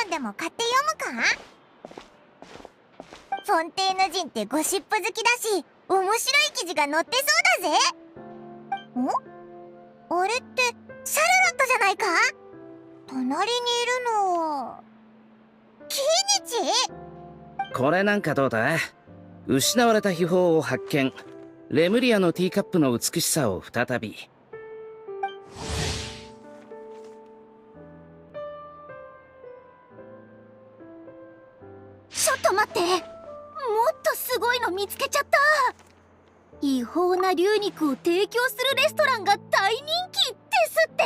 本でも買って読むか？フォンテーヌ人ってゴシップ好きだし、面白い記事が載ってそうだぜ。あれってシャルロットじゃないか？隣にいるのはキイニチ？これなんかどうだ？失われた秘宝を発見。レムリアのティーカップの美しさを再び。ちょっと待って、もっとすごいの見つけちゃった。違法な龍肉を提供するレストランが大人気ですって。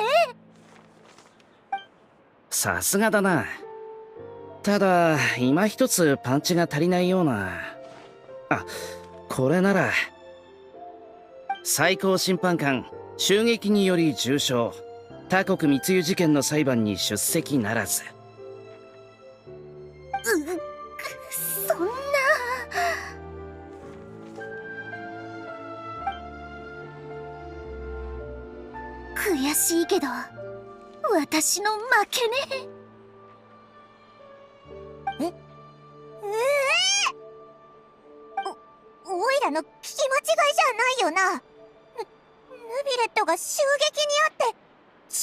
さすがだな。ただ今一つパンチが足りないような。あ、これなら。最高審判官襲撃により重傷、他国密輸事件の裁判に出席ならず。そんな。悔しいけど私の負けね。おいらの聞き間違いじゃないよな。ヌビレットが襲撃にあって重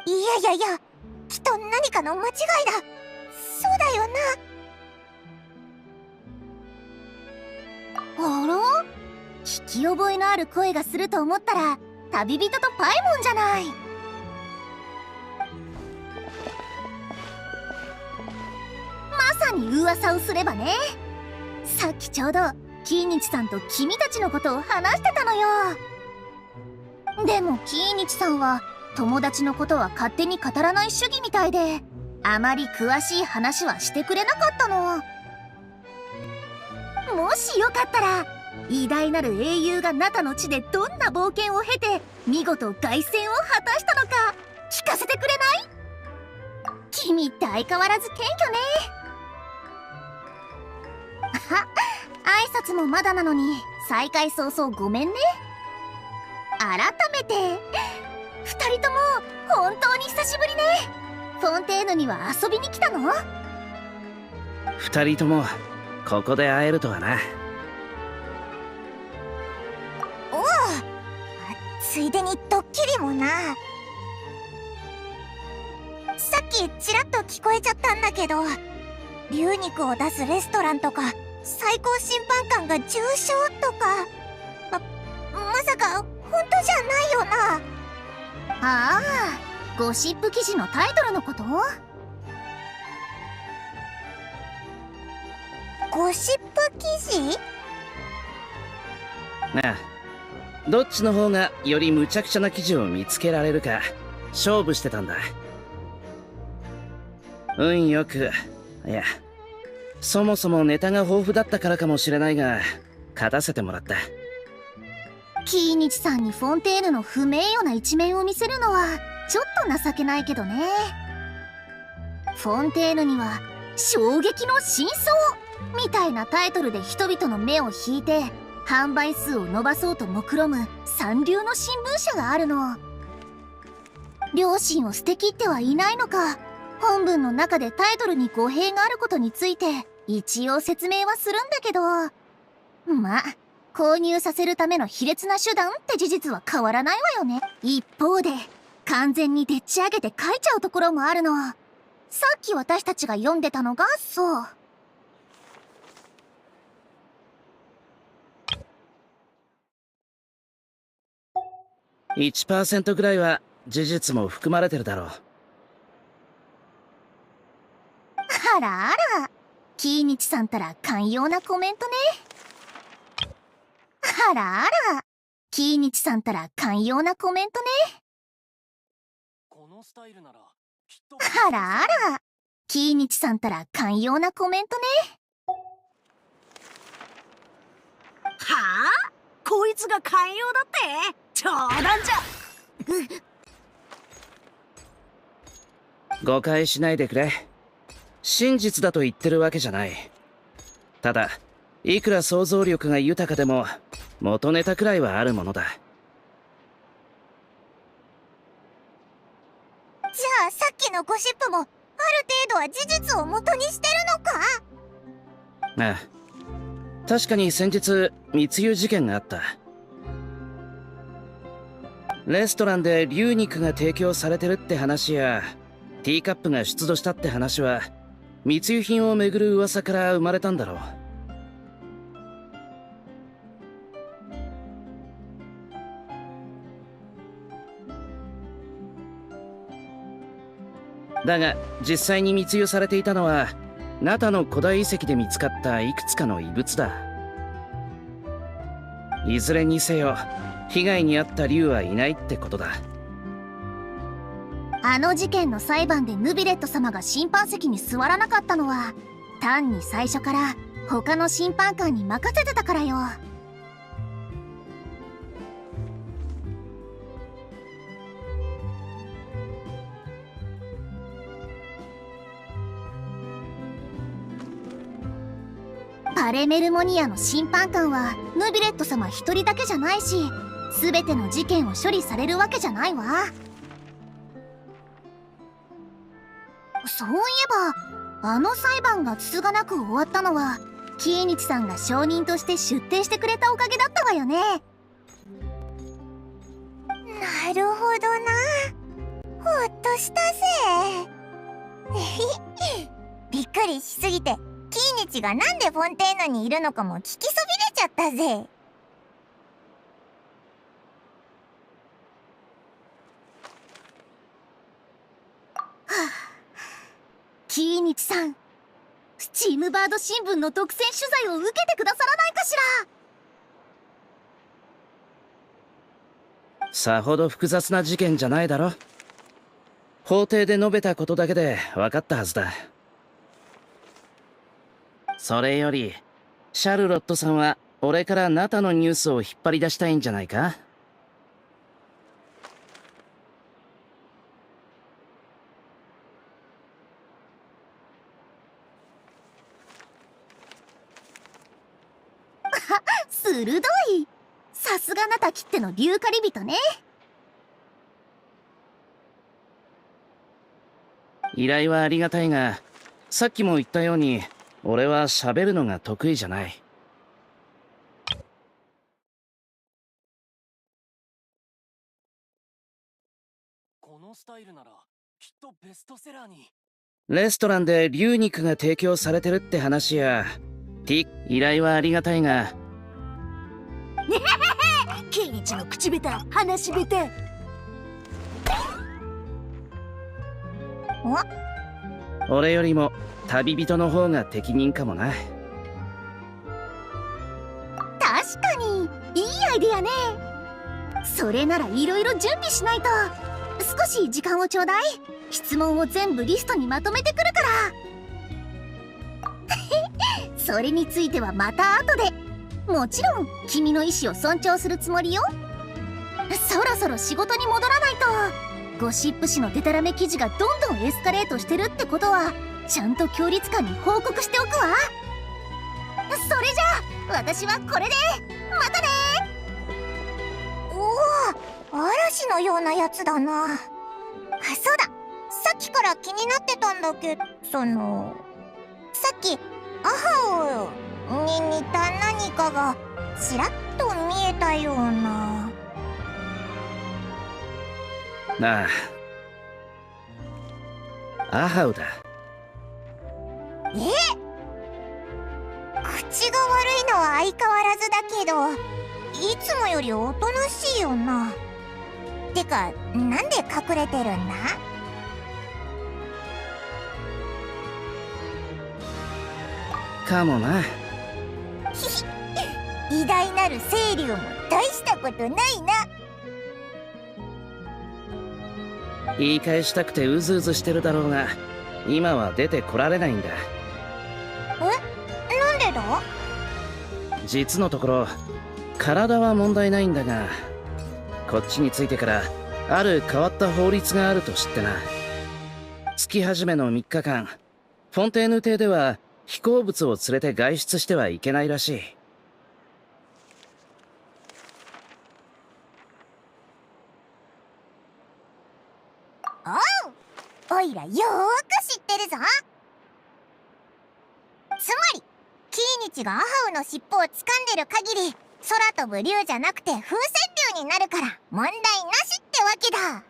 傷？いやきっと何かの間違いだ。そうだよな。あら？聞き覚えのある声がすると思ったら旅人とパイモンじゃない。まさに噂をすればね。さっきちょうどキイニチさんと君たちのことを話してたのよ。でもキイニチさんは友達のことは勝手に語らない主義みたいで、あまり詳しい話はしてくれなかったの。もしよかったら偉大なる英雄がナタの地でどんな冒険を経て見事凱旋を果たしたのか聞かせてくれない？君って相変わらず謙虚ね。挨拶もまだなのに再会早々ごめんね。改めて2人とも本当に久しぶりね。フォンテーヌには遊びに来たの？2人ともここで会えるとはな。おお、ついでにドッキリもな。さっきちらっと聞こえちゃったんだけど、龍肉を出すレストランとか最高審判官が重傷とか、まさか本当じゃないよな。ああ、ゴシップ記事のタイトルのこと？ゴシップ記事？ああ、どっちの方がより無茶苦茶な記事を見つけられるか勝負してたんだ。運よく、いやそもそもネタが豊富だったからかもしれないが勝たせてもらった。キイニチさんにフォンテーヌの不名誉な一面を見せるのはちょっと情けないけどね。フォンテーヌには衝撃の真相みたいなタイトルで人々の目を引いて販売数を伸ばそうと目論む三流の新聞社があるの。良心を捨てきってはいないのか、本文の中でタイトルに語弊があることについて一応説明はするんだけど、まあ購入させるための卑劣な手段って事実は変わらないわよね。一方で完全にでっち上げて書いちゃうところもあるの。さっき私たちが読んでたのがそう。1% ぐらいは事実も含まれてるだろう。あらあら、キイニチさんたら寛容なコメントね。あらあら、キイニチさんたら寛容なコメントね。このスタイルならきっと。あらあら、キイニチさんたら寛容なコメントね。はあ？こいつが寛容だって冗談じゃ。誤解しないでくれ。真実だと言ってるわけじゃない。ただいくら想像力が豊かでも元ネタくらいはあるものだ。ゃあさっきのゴシップもある程度は事実を元にしてるのか？ああ、確かに先日密輸事件があった。レストランで牛肉が提供されてるって話やティーカップが出土したって話は密輸品をめぐる噂から生まれたんだろう。だが実際に密輸されていたのはナタの古代遺跡で見つかったいくつかの遺物だ。いずれにせよ被害に遭った竜はいないってことだ。あの事件の裁判でヌビレット様が審判席に座らなかったのは単に最初から他の審判官に任せてたからよ。パレメルモニアの審判官はヌビレット様一人だけじゃないし、全ての事件を処理されるわけじゃないわ。そういえばあの裁判がつつがなく終わったのはキーニチさんが証人として出廷してくれたおかげだったわよね。なるほどな。ほっとしたぜ。びっくりしすぎてキーニチがなんでフォンテーヌにいるのかも聞きそびれちゃったぜ。キーニチさん、スチームバード新聞の独占取材を受けてくださらないかしら。さほど複雑な事件じゃないだろ。法廷で述べたことだけで分かったはずだ。それよりシャルロットさんは俺からナタのニュースを引っ張り出したいんじゃないか？鋭い。さすがナタきっての竜狩り人ね。依頼はありがたいが、さっきも言ったように俺は喋るのが得意じゃない。このスタイルならきっとベストセラーに。レストランで牛肉が提供されてるって話や依頼はありがたいが、キーニチの口下手、話し下手。俺よりも旅人の方が適任かもな。確かにいいアイデアね。それならいろいろ準備しないと。少し時間をちょうだい。質問を全部リストにまとめてくるからそれについてはまた後で。もちろん君の意思を尊重するつもりよ。そろそろ仕事に戻らないと。ゴシップ誌のデタラメ記事がどんどんエスカレートしてるってことはちゃんと協律官に報告しておくわ。それじゃあ私はこれでまたね。おお、嵐のようなやつだな。あ、そうだ、さっきから気になってたんだけど、さっきアハオに似た何かがちらっと見えたような。なあ、アハウだ。口が悪いのは相変わらずだけど、いつもよりおとなしいよな。てか、なんで隠れてるんだ？かもな。偉大なる清流も大したことないな。言い返したくてうずうずしてるだろうが、今は出てこられないんだ。なんでだ？実のところ体は問題ないんだが、こっちに着いてからある変わった法律があると知ってな。月始めの3日間フォンテーヌ邸では飛行物を連れて外出してはいけないらしい。おう、オイラよーく知ってるぞ。つまりキーニチがアハウの尻尾を掴んでる限り空飛ぶ竜じゃなくて風船竜になるから問題なしってわけだ。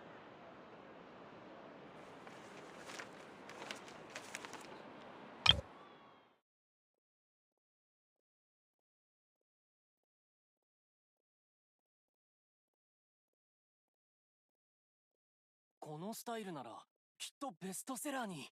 このスタイルならきっとベストセラーに。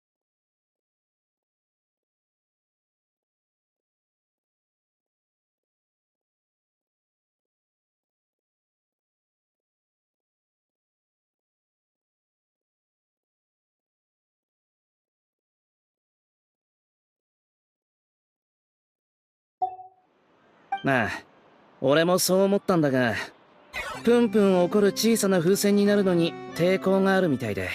まあ俺もそう思ったんだが、プンプン起こる小さな風船になるのに抵抗があるみたいで。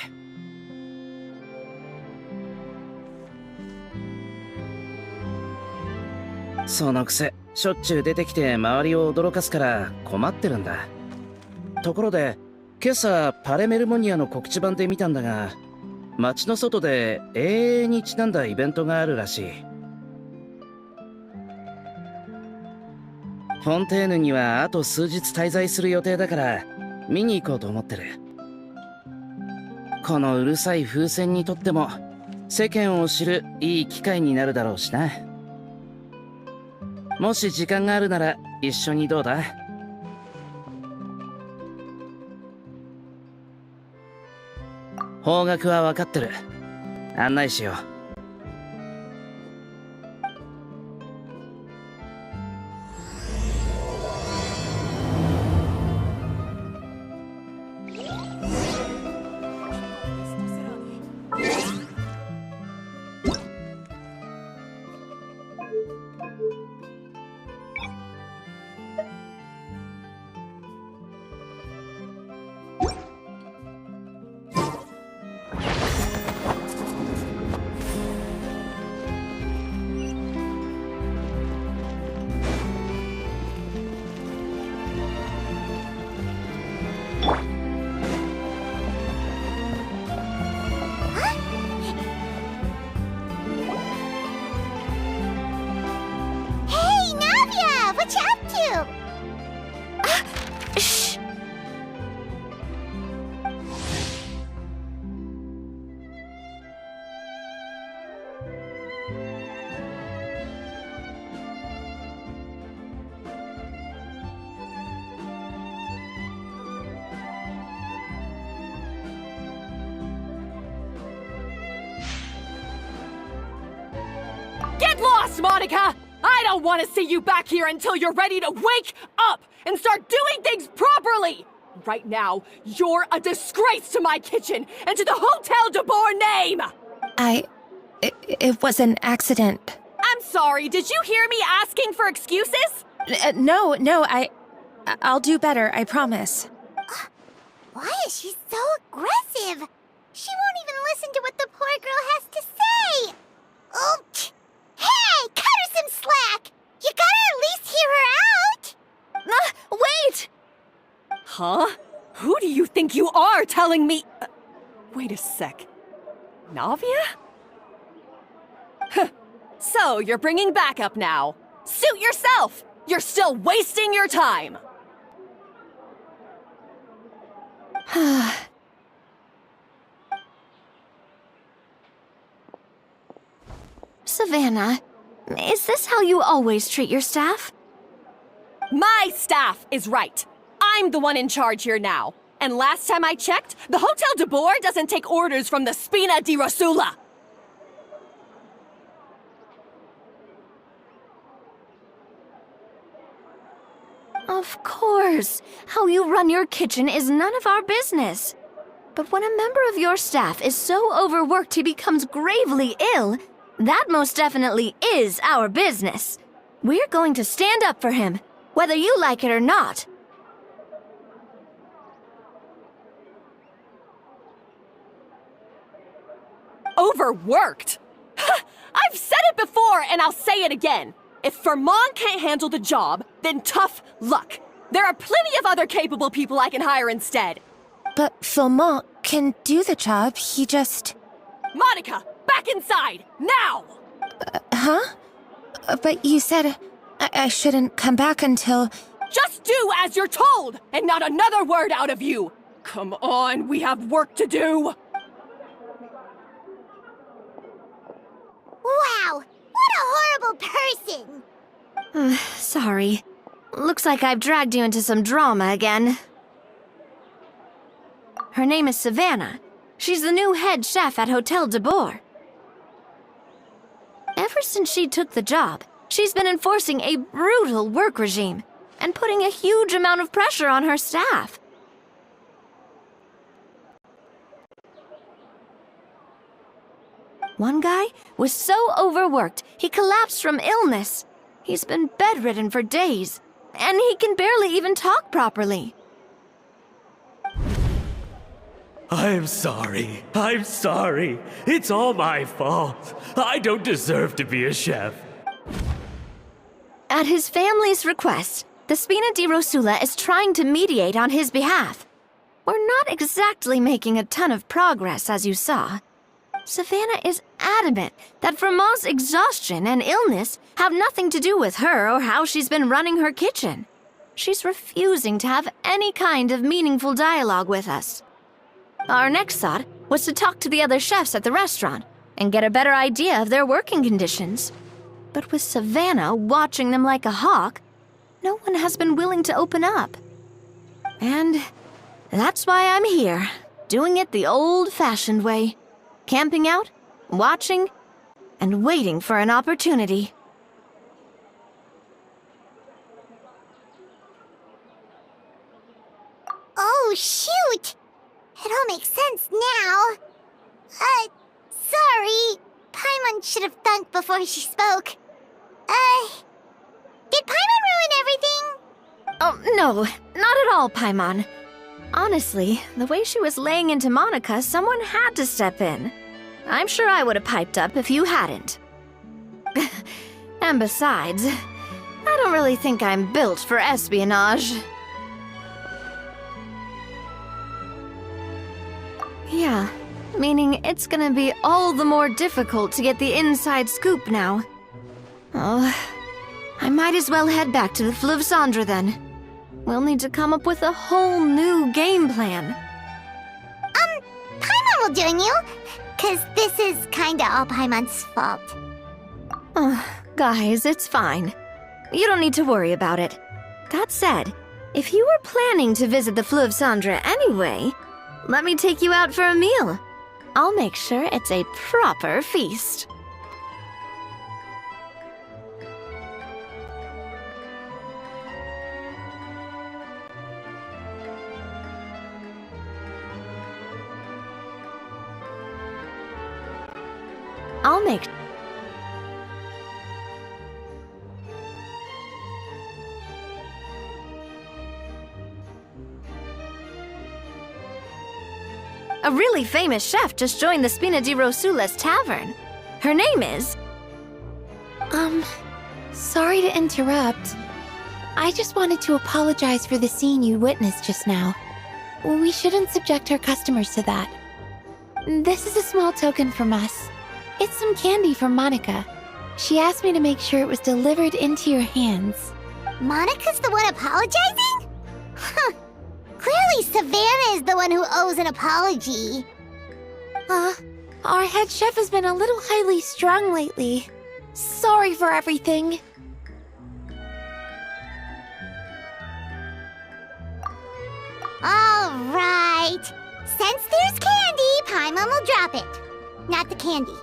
そのくせしょっちゅう出てきて周りを驚かすから困ってるんだ。ところで今朝パレメルモニアの告知板で見たんだが、街の外で永遠にちなんだイベントがあるらしい。フォンテーヌにはあと数日滞在する予定だから見に行こうと思ってる。このうるさい風船にとっても世間を知るいい機会になるだろうしな。もし時間があるなら一緒にどうだ？方角は分かってる。案内しよう。Get lost, Monica! I don't want to see you back here until you're ready to wake up and start doing things properly! Right now, you're a disgrace to my kitchen and to the Hotel de Boer name! It was an accident. I'm sorry, did you hear me asking for excuses? No, I'll do better, I promise. Why is she so aggressive? She won't even listen to what the poor girl has to say. Oh, hey, cut her some slack. You gotta at least hear her out. Wait! Huh? Who do you think you are telling me? Wait a sec. Navia? So, you're bringing backup now. Suit yourself! You're still wasting your time! Savannah, is this how you always treat your staff? My staff is right. I'm the one in charge here now. And last time I checked, the Hotel de Boer doesn't take orders from the Spina di Rosula. Of course. How you run your kitchen is none of our business. But when a member of your staff is so overworked he becomes gravely ill, that most definitely is our business. We're going to stand up for him, whether you like it or not. Overworked? I've said it before and I'll say it again. If Fermon can't handle the job, then tough luck. There are plenty of other capable people I can hire instead. But Philmont can do the job, he just... Monica, back inside! Now! Huh? But you said I shouldn't come back until... Just do as you're told, and not another word out of you! Come on, we have work to do! Wow! What a horrible person! Sorry. Looks like I've dragged you into some drama again. Her name is Savannah. She's the new head chef at Hotel de Boer. Ever since she took the job, she's been enforcing a brutal work regime and putting a huge amount of pressure on her staff. One guy was so overworked, he collapsed from illness. He's been bedridden for days, and he can barely even talk properly. I'm sorry. I'm sorry. It's all my fault. I don't deserve to be a chef. At his family's request, the Spina di Rosula is trying to mediate on his behalf. We're not exactly making a ton of progress, as you saw. Savannah is adamant that Vermont's exhaustion and illness have nothing to do with her or how she's been running her kitchen. She's refusing to have any kind of meaningful dialogue with us. Our next thought was to talk to the other chefs at the restaurant and get a better idea of their working conditions. But with Savannah watching them like a hawk, no one has been willing to open up. And that's why I'm here, doing it the old-fashioned way. Camping out, watching, and waiting for an opportunity. Oh, shoot! It all makes sense now. Sorry. Paimon should have thunked before she spoke. Did Paimon ruin everything? Oh, no, not at all, Paimon. Honestly, the way she was laying into Monica, someone had to step in. I'm sure I would have piped up if you hadn't. And besides, I don't really think I'm built for espionage. Yeah, meaning it's gonna be all the more difficult to get the inside scoop now. Oh, I might as well head back to the Fleuve Cendre then. We'll need to come up with a whole new game plan. Paimon will join you, 'cause this is kinda all Paimon's fault. Guys, it's fine. You don't need to worry about it. That said, if you were planning to visit the Fleuve Cendre anyway, let me take you out for a meal. I'll make sure it's a proper feast. I'll make... A really famous chef just joined the Spina di Rosula's tavern. Her name is... Sorry to interrupt. I just wanted to apologize for the scene you witnessed just now. We shouldn't subject our customers to that. This is a small token from us. It's some candy from Monica. She asked me to make sure it was delivered into your hands. Monica's the one apologizing? Huh. Clearly Savannah is the one who owes an apology. Our head chef has been a little highly strung lately. Sorry for everything. All right. Since there's candy, Paimon will drop it. Not the candy.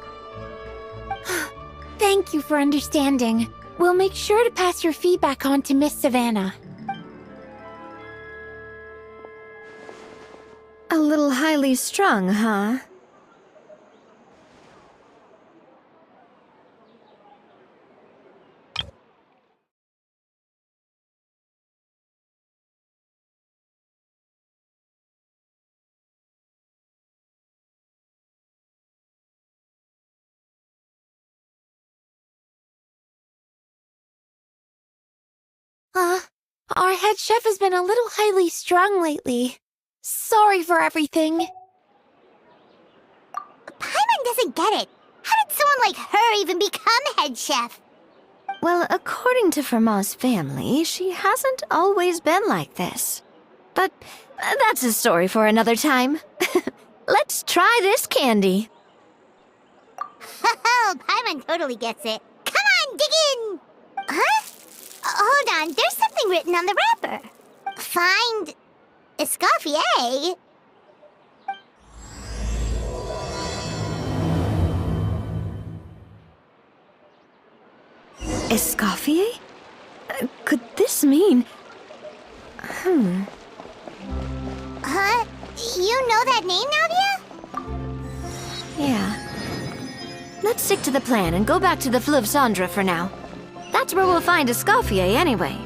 Thank you for understanding. We'll make sure to pass your feedback on to Miss Savannah. A little highly strung, huh? Our head chef has been a little highly strung lately. Sorry for everything. Paimon doesn't get it. How did someone like her even become head chef? Well, according to Fermat's family, she hasn't always been like this. But that's a story for another time. Let's try this candy. Oh, Paimon totally gets it. Come on, dig in! Huh? Hold on, there's something written on the wrapper. Find Escoffier? Escoffier? Could this mean... Huh? You know that name, Navia? Yeah. Let's stick to the plan and go back to the Fleuve Cendre for now. That's where we'll find Escoffier anyway.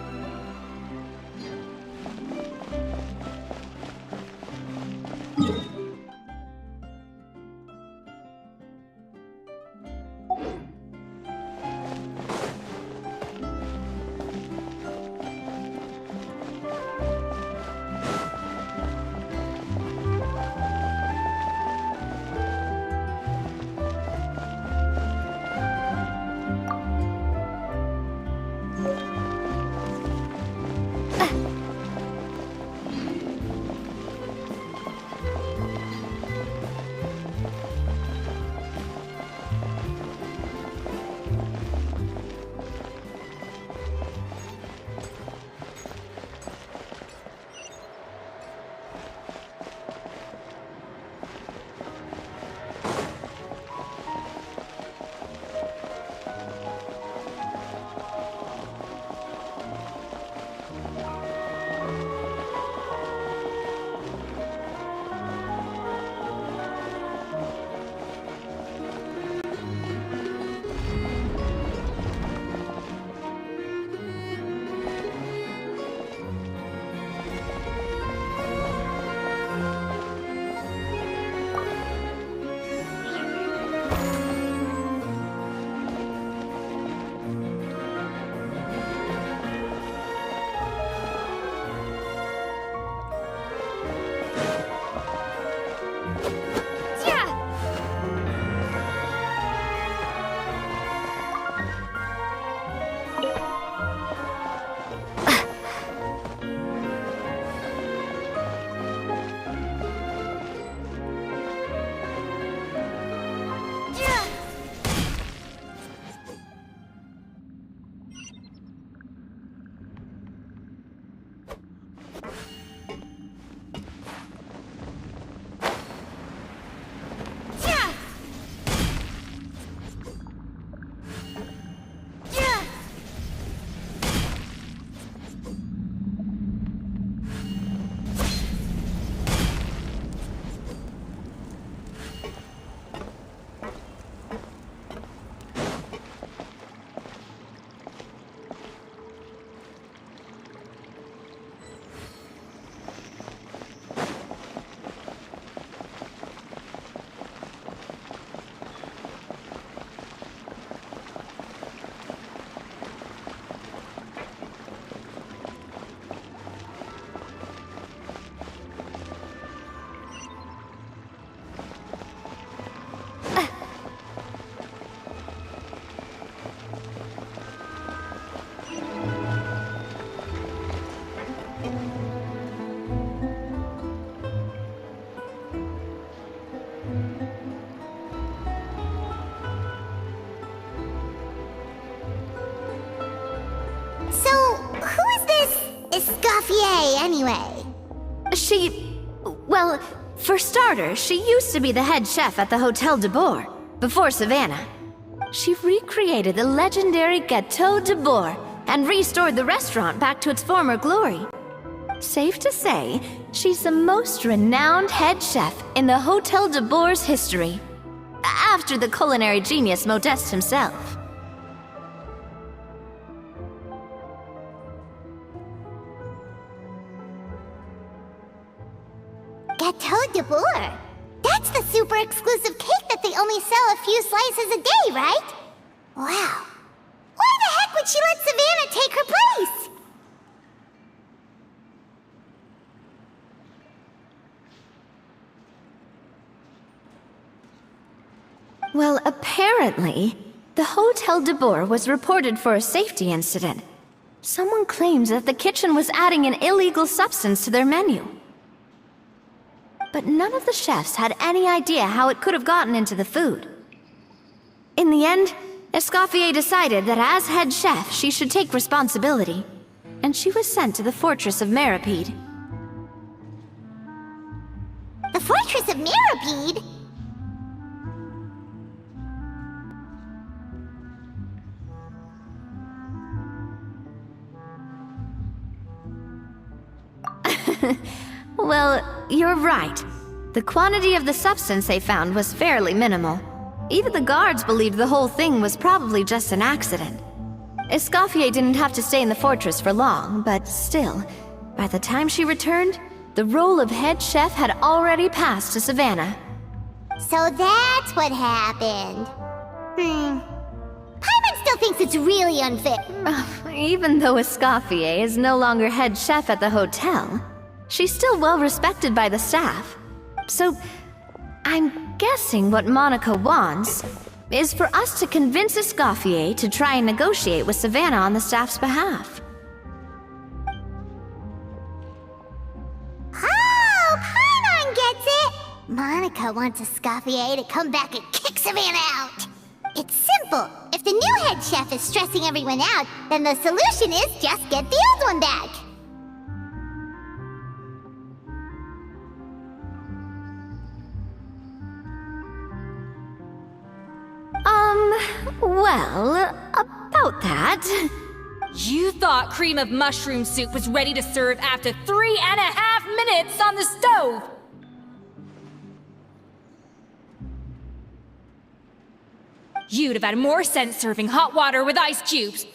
Escoffier, anyway? Well, for starters, she used to be the head chef at the Hotel de Bourg, before Savannah. She recreated the legendary Gâteau de Bourg and restored the restaurant back to its former glory. Safe to say, she's the most renowned head chef in the Hotel de Bourg's history, after the culinary genius Modeste himself. Gâteau de Bourg? That's the super exclusive cake that they only sell a few slices a day, right? Wow. Why the heck would she let Savannah take her place? Well, apparently, the Hotel de Boer was reported for a safety incident. Someone claims that the kitchen was adding an illegal substance to their menu. But none of the chefs had any idea how it could have gotten into the food. In the end, Escoffier decided that as head chef, she should take responsibility, and she was sent to the fortress of Meripede. The Fortress of Meripede? Well, you're right. The quantity of the substance they found was fairly minimal. Even the guards believed the whole thing was probably just an accident. Escoffier didn't have to stay in the fortress for long, but still, by the time she returned, the role of head chef had already passed to Savannah. So that's what happened. Paimon still thinks it's really unfair. Even though Escoffier is no longer head chef at the hotel, she's still well respected by the staff. So, I'm guessing what Monica wants is for us to convince Escoffier to try and negotiate with Savannah on the staff's behalf. Oh, Paimon gets it! Monica wants Escoffier to come back and kick Savannah out. It's simple. If the new head chef is stressing everyone out, then the solution is just get the old one back. Well, about that... You thought cream of mushroom soup was ready to serve after 3.5 minutes on the stove! You'd have had more sense serving hot water with ice cubes.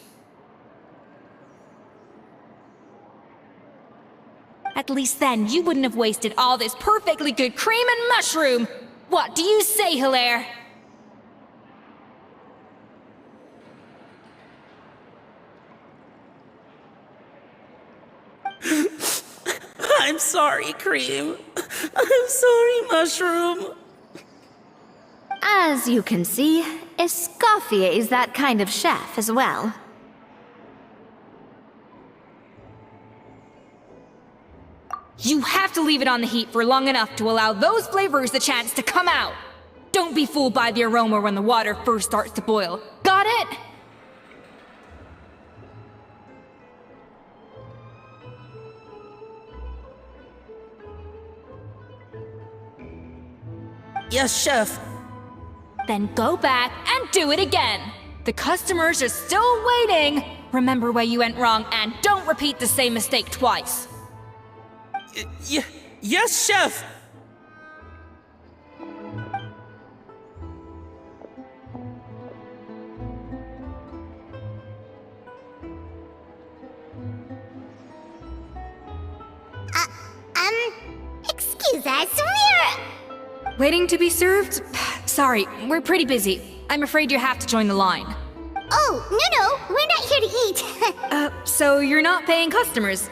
At least then, you wouldn't have wasted all this perfectly good cream and mushroom! What do you say, Hilaire? I'm sorry, Cream. I'm sorry, Mushroom. As you can see, Escoffier is that kind of chef as well. You have to leave it on the heat for long enough to allow those flavors the chance to come out. Don't be fooled by the aroma when the water first starts to boil. Got it? Yes, Chef. Then go back and do it again. The customers are still waiting. Remember where you went wrong and don't repeat the same mistake twice. Yes, Chef. Excuse us, Waiting to be served? Sorry, we're pretty busy. I'm afraid you have to join the line. Oh, no, we're not here to eat. So you're not paying customers?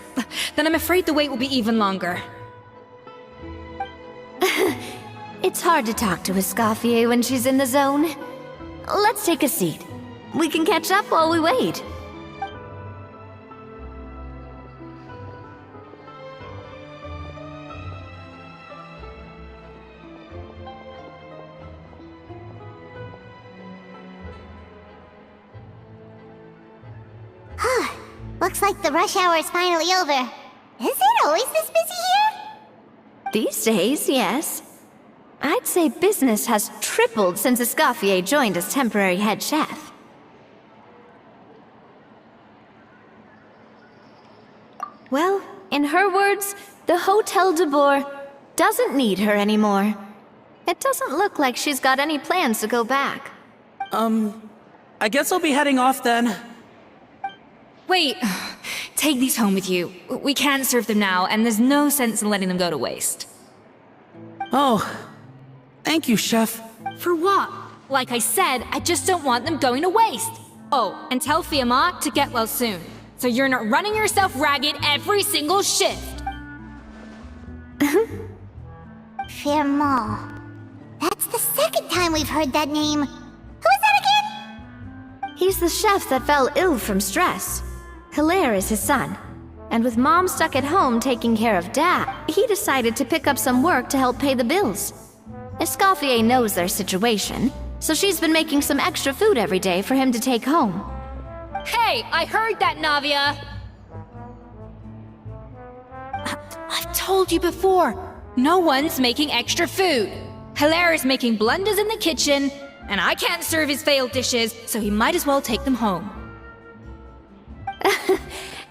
Then I'm afraid the wait will be even longer. It's hard to talk to Escoffier when she's in the zone. Let's take a seat. We can catch up while we wait. Looks like the rush hour is finally over. Is it always this busy here? These days, yes. I'd say business has tripled since Escoffier joined as temporary head chef. Well, in her words, the Hotel de Boer doesn't need her anymore. It doesn't look like she's got any plans to go back. I guess I'll be heading off then. Wait, take these home with you. We can't serve them now, and there's no sense in letting them go to waste. Oh, thank you, Chef. For what? Like I said, I just don't want them going to waste. Oh, and tell Fiamma to get well soon, so you're not running yourself ragged every single shift. Fiamma. That's the second second time we've heard that name. Who is that again? He's the chef that fell ill from stress. Hilaire is his son. And with Mom stuck at home taking care of Dad, he decided to pick up some work to help pay the bills. Escoffier knows their situation, so she's been making some extra food every day for him to take home. Hey, I heard that, Navia! I've told you before, no one's making extra food. Hilaire is making blunders in the kitchen, and I can't serve his failed dishes, so he might as well take them home.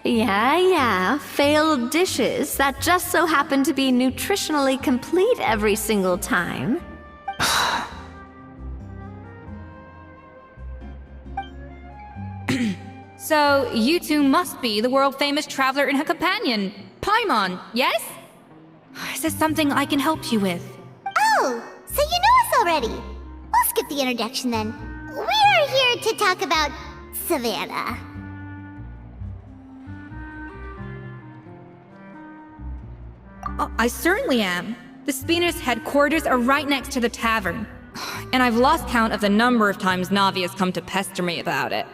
Yeah, failed dishes that just so happen to be nutritionally complete every single time. So, you two must be the world-famous traveler and her companion, Paimon, yes? Is there something I can help you with? Oh, so you know us already. We'll skip the introduction then. We are here to talk about Savannah. Oh, I certainly am. The Spina's headquarters are right next to the tavern. And I've lost count of the number of times Navi has come to pester me about it.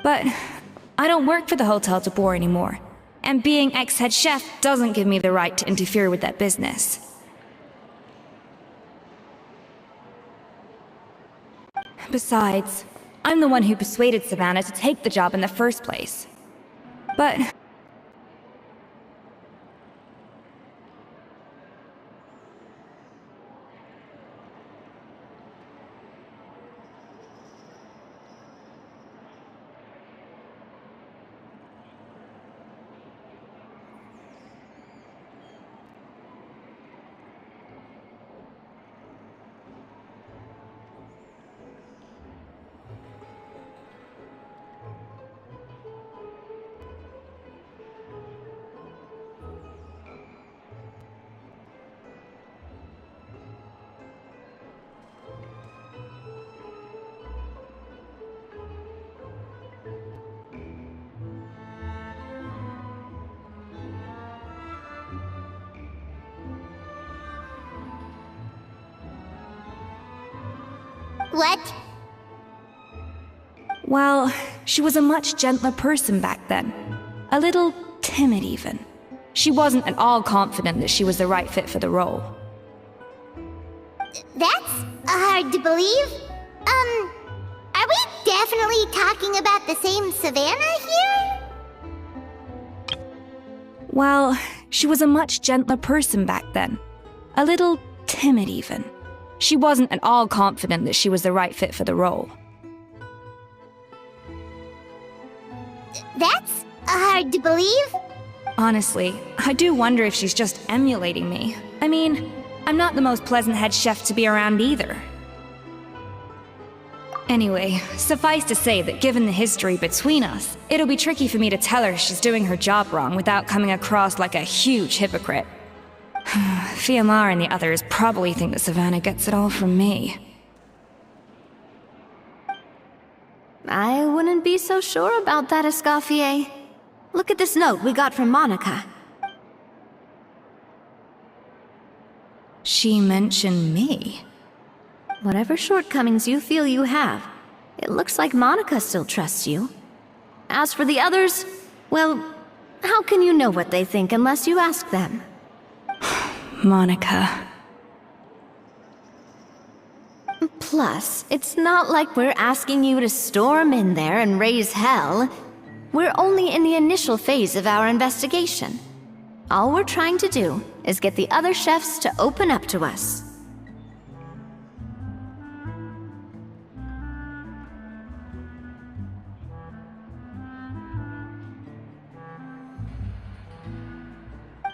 But I don't work for the Hotel de Boer anymore. And being ex-head chef doesn't give me the right to interfere with that business. Besides, I'm the one who persuaded Savannah to take the job in the first place. But What? well, she was a much gentler person back then. A little timid, even. She wasn't at all confident that she was the right fit for the role. That's hard to believe. Are we definitely talking about the same Savannah here? Well, she was a much gentler person back then. A little timid, even. She wasn't at all confident that she was the right fit for the role. That's hard to believe. Honestly, I do wonder if she's just emulating me. I mean, I'm not the most pleasant head chef to be around either. Anyway, suffice to say that given the history between us, it'll be tricky for me to tell her she's doing her job wrong without coming across like a huge hypocrite. Fiamar and the others probably think that Savannah gets it all from me. I wouldn't be so sure about that, Escoffier. Look at this note we got from Monica. She mentioned me. Whatever shortcomings you feel you have, it looks like Monica still trusts you. As for the others, well, how can you know what they think unless you ask them? Monica. Plus, it's not like we're asking you to storm in there and raise hell. We're only in the initial phase of our investigation. All we're trying to do is get the other chefs to open up to us.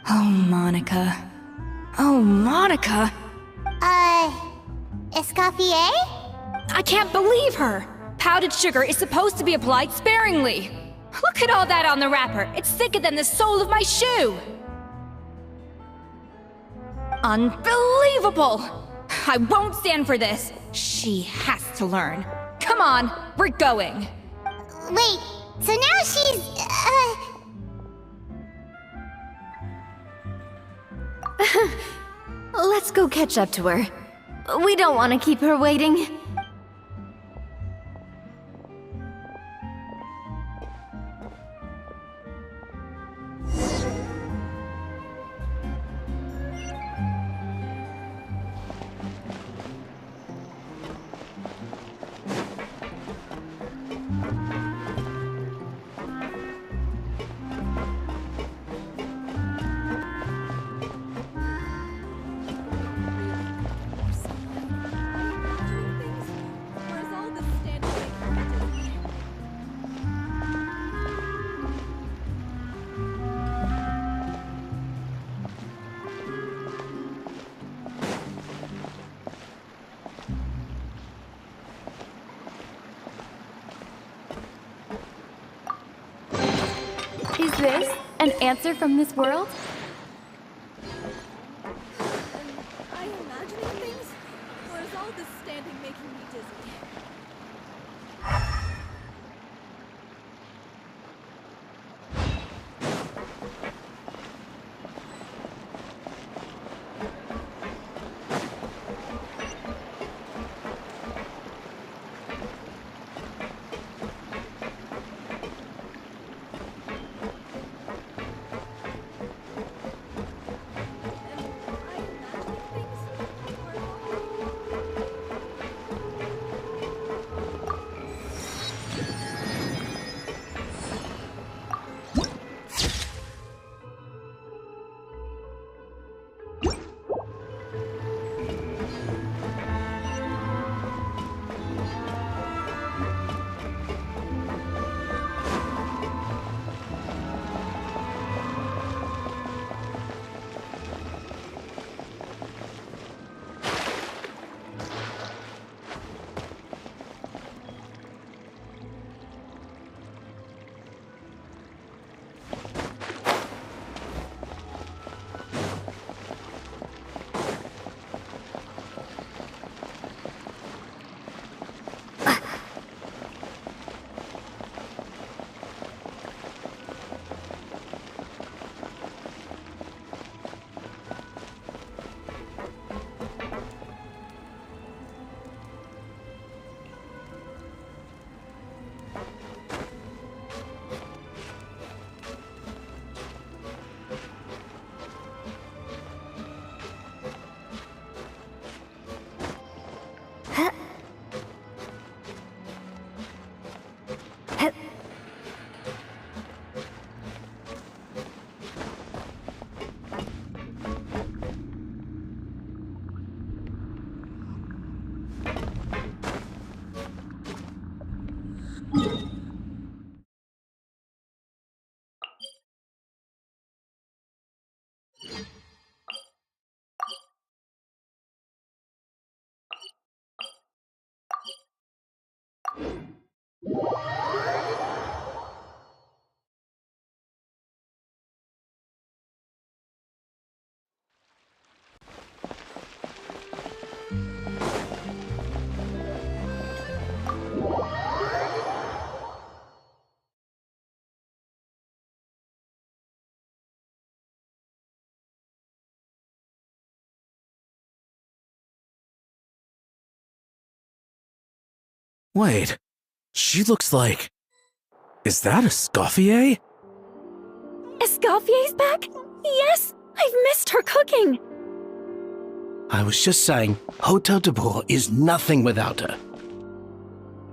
Oh, Monica. Oh, Monica! Escoffier? I can't believe her! Powdered sugar is supposed to be applied sparingly. Look at all that on the wrapper. It's thicker than the sole of my shoe. Unbelievable! I won't stand for this. She has to learn. Come on, we're going. Wait, so now she's, Let's go catch up to her. We don't want to keep her waiting. Is this an answer from this world? Am I imagining things? Or is all this standing making me dizzy? Wait, she looks like... Is that Escoffier? Escoffier's back? Yes! I've missed her cooking! I was just saying, Hotel de Bourg is nothing without her.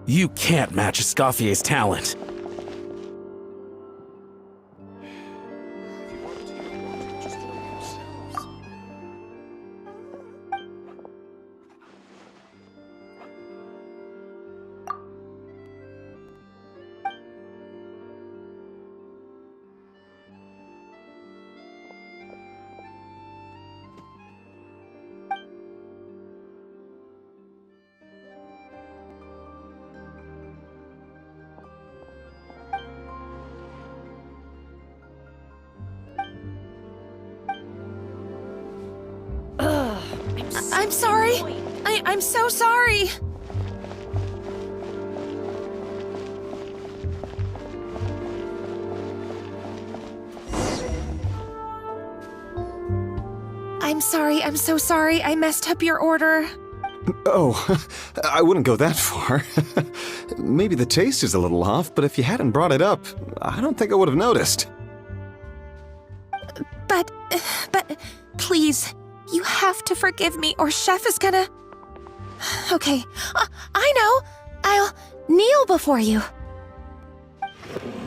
You can't match Escoffier's talent. I'm sorry. I'm so sorry. I'm sorry. I'm so sorry. I messed up your order. Oh, I wouldn't go that far. Maybe the taste is a little off, but if you hadn't brought it up, I don't think I would have noticed. But, please, you have to forgive me or Chef is gonna... Okay, I know. I'll kneel before you.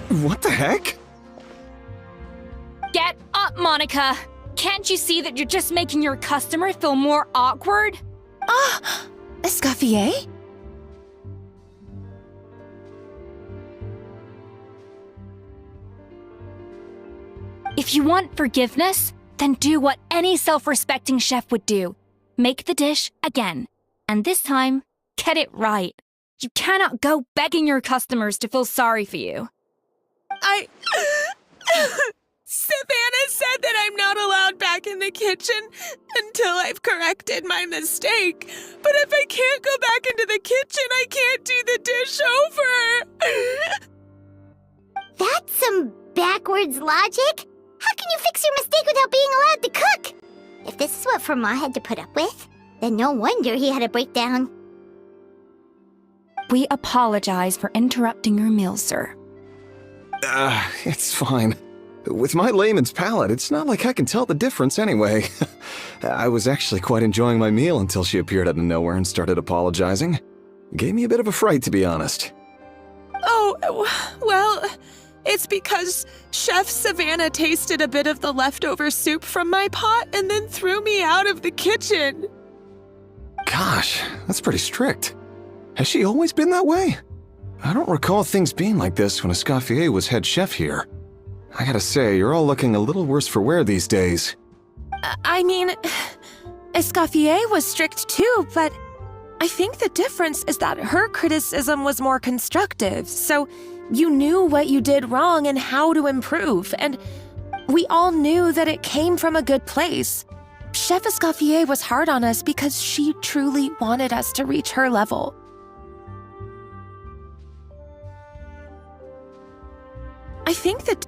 What the heck? Get up, Monica! Can't you see that you're just making your customer feel more awkward? Escoffier? If you want forgiveness, then do what any self-respecting chef would do. Make the dish again. And this time, get it right. You cannot go begging your customers to feel sorry for you. Savannah said that I'm not allowed back in the kitchen until I've corrected my mistake. But if I can't go back into the kitchen, I can't do the dish over. That's some backwards logic. How can you fix your mistake without being allowed to cook? If this is what Fermat had to put up with, then no wonder he had a breakdown. We apologize for interrupting your meal, sir. It's fine. With my layman's palate, it's not like I can tell the difference anyway. I was actually quite enjoying my meal until she appeared out of nowhere and started apologizing. Gave me a bit of a fright, to be honest. Oh, well, it's because Chef Savannah tasted a bit of the leftover soup from my pot and then threw me out of the kitchen. Gosh, that's pretty strict. Has she always been that way? I don't recall things being like this when Escoffier was head chef here. I gotta say, you're all looking a little worse for wear these days. I mean, Escoffier was strict too, but I think the difference is that her criticism was more constructive, so you knew what you did wrong and how to improve, and we all knew that it came from a good place. Chef Escoffier was hard on us because she truly wanted us to reach her level. I think that...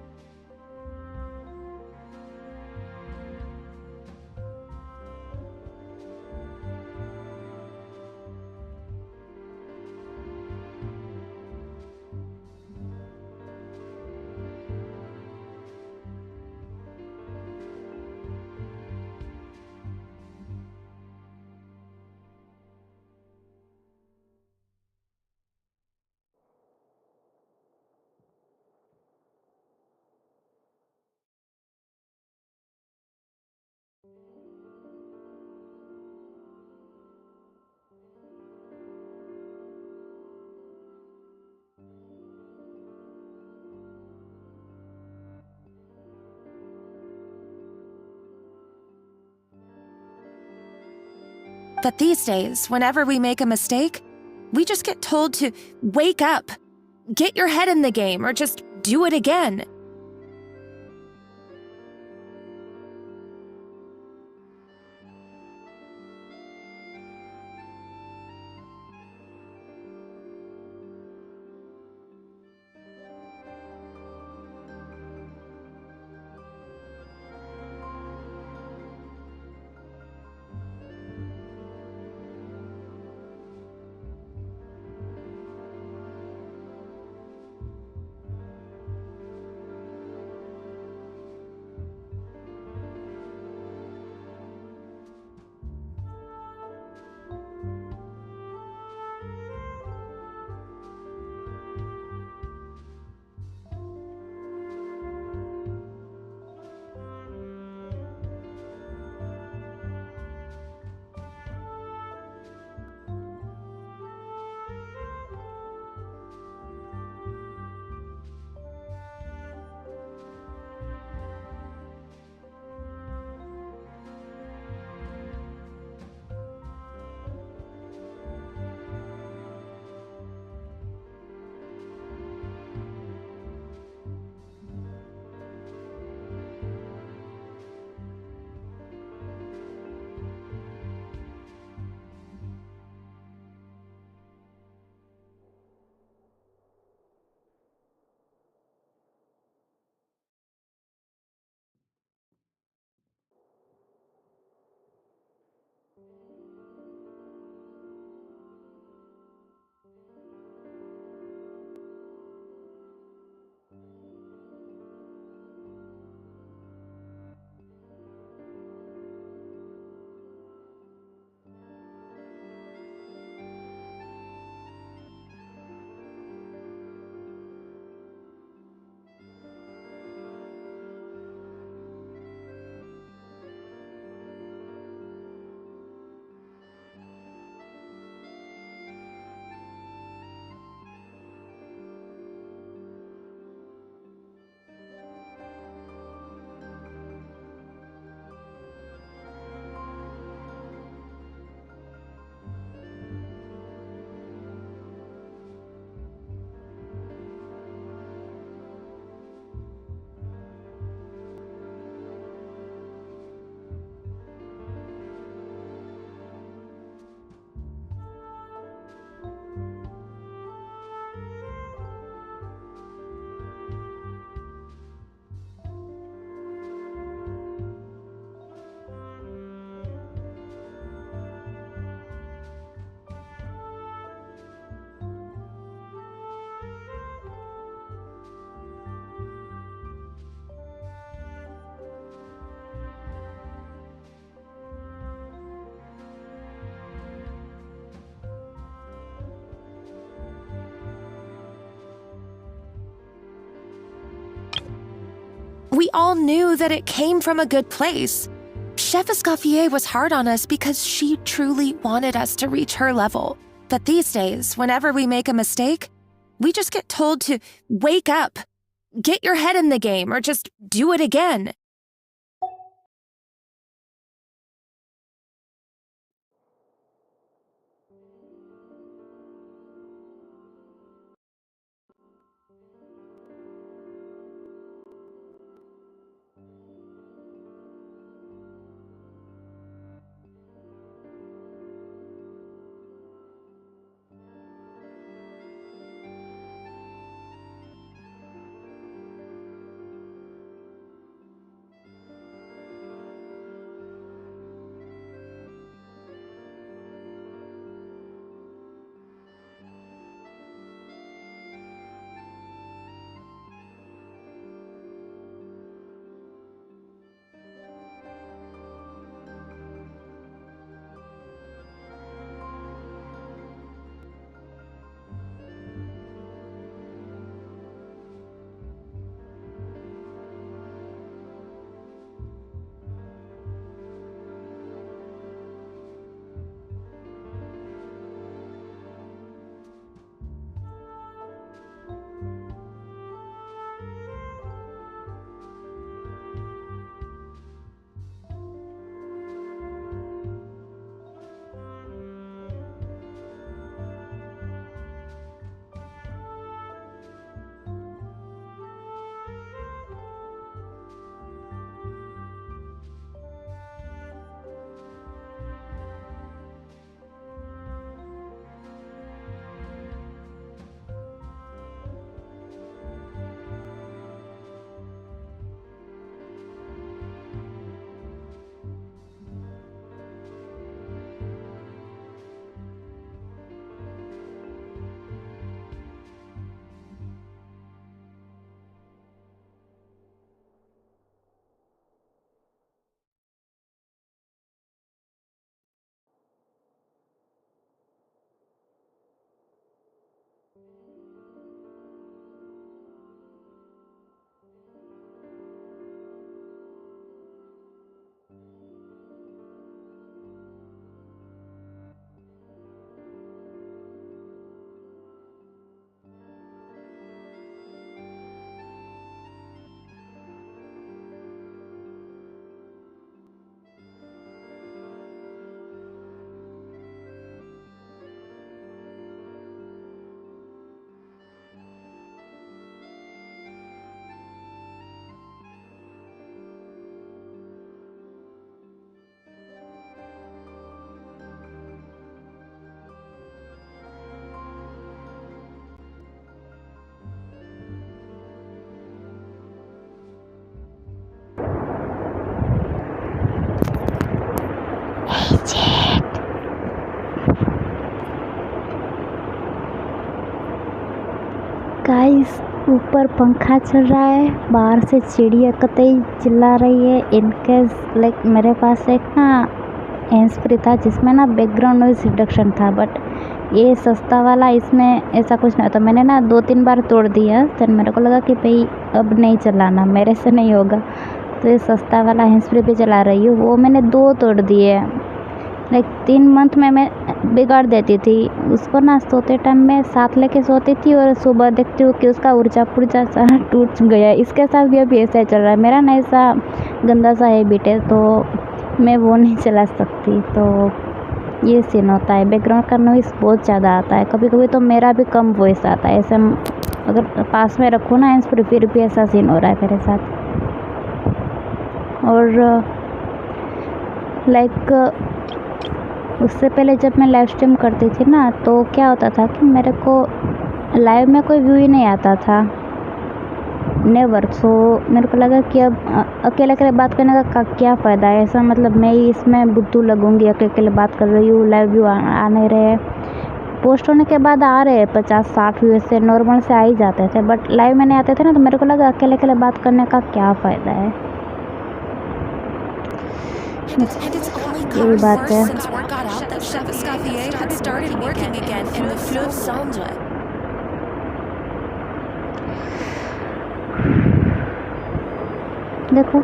But these days, whenever we make a mistake, we just get told to wake up, get your head in the game, or just do it again. We all knew that it came from a good place. Chef Escoffier was hard on us because she truly wanted us to reach her level. But these days, whenever we make a mistake, we just get told to wake up, get your head in the game, or just do it again. Guys ऊपर पंखा चल रहा है, बाहर से चिड़िया कतई चिल्ला रही है। इनकेस लाइक मेरे पास एक ना हैंड्स फ्री था जिसमें ना बैकग्राउंड नॉइज रिडक्शन था, बट ये सस्ता वाला इसमें ऐसा कुछ नहीं होता। मैंने ना 2-3 बार तोड़ दिया, तो मेरे को लगा कि भाई अब नहीं चलाना, मेरे से नहीं होगा, तो ये सस्ता वाला हैंड्स फ्री पे चला रही हूँ। वो मैंने 2 तोड़ दिए, लाइक 3 मंथ में मैं बिगाड़ देती थी उसको ना। सोते टाइम में साथ लेके सोती थी और सुबह देखती हूँ कि उसका ऊर्जा पुर्जा सारा टूट गया। इसके साथ भी अभी ऐसा ही चल रहा है। मेरा ना ऐसा गंदा सा हैबिट है, तो मैं वो नहीं चला सकती, तो ये सीन होता है। बैकग्राउंड का नॉइस बहुत ज़्यादा आता है, कभी कभी तो मेरा भी कम वॉइस आता है। ऐसा अगर पास में रखूँ ना हैंड्स फ्री, फिर भी ऐसा सीन हो रहा है मेरे साथ। और लाइक उससे पहले जब मैं लाइव स्ट्रीम करती थी ना, तो क्या होता था कि मेरे को लाइव में कोई व्यू ही नहीं आता था, नेवर। सो मेरे को लगा कि अब अकेले अकेले बात करने का क्या फ़ायदा है। ऐसा मतलब मैं ही इसमें बुद्धू लगूंगी, अकेले अकेले बात कर रही हूँ, लाइव व्यू आ नहीं रहे। पोस्ट होने के बाद आ रहे 50-60 व्यू, से नॉर्मल से आ ही जाते थे, बट लाइव में नहीं आते थे ना, तो मेरे को लगा अकेले अकेले बात करने का क्या फ़ायदा है। यही बात है। देखो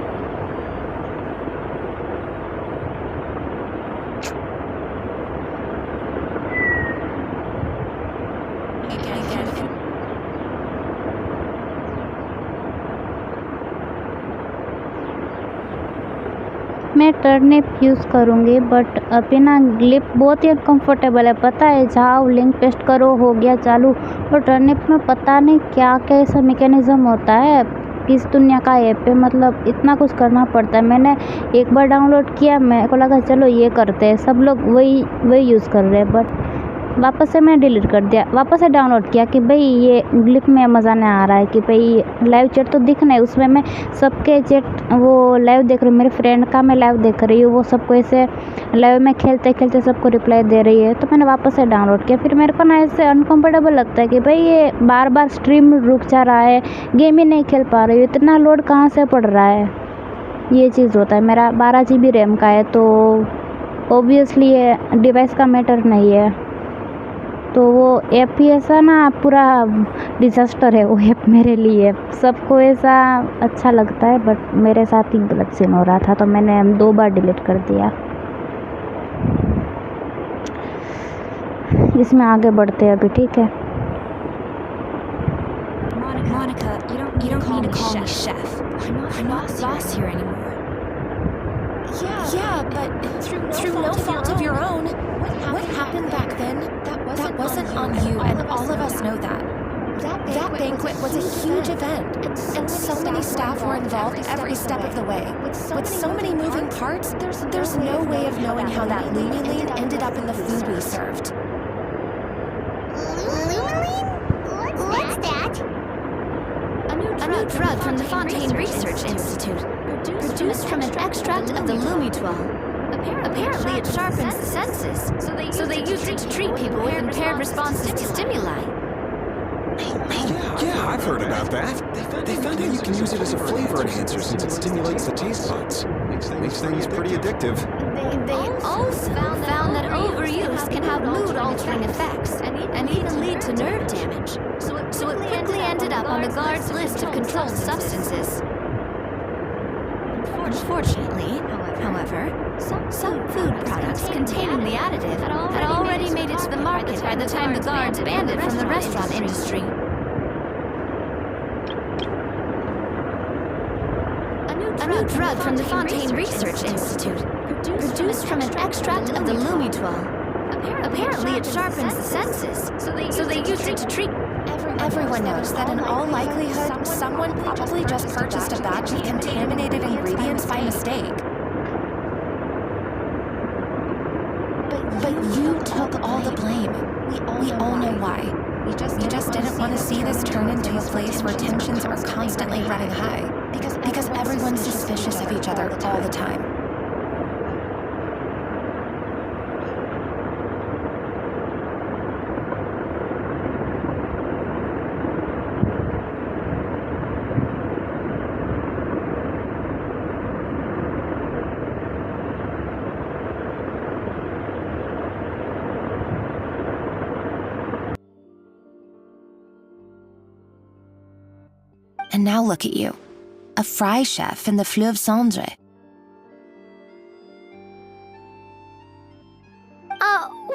मैं टर्निप यूज़ करूँगी बट अभी ना ग्लिप बहुत ही अनकम्फर्टेबल है। पता है जाओ लिंक पेस्ट करो हो गया चालू, और टर्निप में पता नहीं क्या क्या ऐसा मैकेनिज़्म होता है किस दुनिया का ऐप है, मतलब इतना कुछ करना पड़ता है। मैंने एक बार डाउनलोड किया, मेरे को लगा चलो ये करते हैं, सब लोग वही यूज़ कर रहे हैं, बट वापस से मैं डिलीट कर दिया। वापस से डाउनलोड किया कि भाई ये ग्लिप में मज़ा नहीं आ रहा है कि भाई लाइव चैट तो दिखना है, उसमें मैं सबके चैट वो लाइव देख रही हूँ, मेरे फ्रेंड का मैं लाइव देख रही हूँ, वो सबको ऐसे लाइव में खेलते खेलते सबको रिप्लाई दे रही है। तो मैंने वापस से डाउनलोड किया। फिर मेरे को ना ऐसे अनकम्फर्टेबल लगता है कि भाई ये बार बार स्ट्रीम रुक जा रहा है, गेम ही नहीं खेल पा रही हूँ, इतना लोड कहाँ से पड़ रहा है, ये चीज़ होता है। मेरा 12 GB रैम का है तो ओबियसली ये डिवाइस का मैटर नहीं है, तो वो ऐप ही ऐसा ना पूरा डिज़ास्टर है वो ऐप मेरे लिए। सबको ऐसा अच्छा लगता है बट मेरे साथ ही गलत सीन हो रहा था, तो मैंने 2 बार डिलीट कर दिया। इसमें आगे बढ़ते हैं अभी, ठीक है। Monica, you don't need to call me chef. I'm not the boss here anymore. Yeah, but through no fault of your own. What happened back then? That wasn't on you, and all of us know that. That banquet was a huge event, and so many staff were involved every step of the way. With so many moving parts, there's no way of knowing how that lumiline ended up in the food we served. What's that? A new drug from the Fontaine Research Institute, produced from an extract of the Lumitwell. Apparently it sharpens the senses, so they used it to treat people with impaired responses to stimuli. Yeah, I've heard about that. They found out you can use it as a flavor enhancer since it stimulates the taste buds. Makes things pretty addictive. They also found that overuse can have mood-altering effects and even lead to nerve damage. So it quickly ended up on the guard's list of controlled substances. Unfortunately, however, some food products containing the additive had already made it to the market by the time the guards banned it from the restaurant industry. A new drug from the Fontaine Research Institute, produced from an extract of the Lumitwell. Apparently it sharpens the senses, so they used it to treat... Everyone knows that in all likelihood, someone probably just purchased a batch of contaminated ingredients by mistake. But you took all the blame. We all know why. We just didn't want to see this turn into a place where tensions are constantly running high. Because everyone's suspicious of each other all the time. And now look at you, a fry chef in the Fleuve Cendre.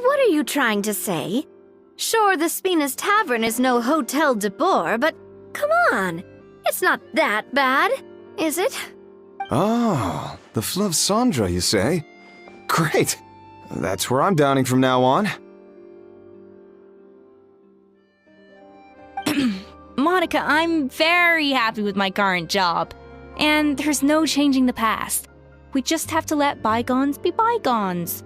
What are you trying to say? Sure, the Spina's Tavern is no Hotel de Boer, but come on, it's not that bad, is it? Oh, the Fleuve Cendre, you say? Great! That's where I'm downing from now on. Monica, I'm very happy with my current job. And there's no changing the past. We just have to let bygones be bygones.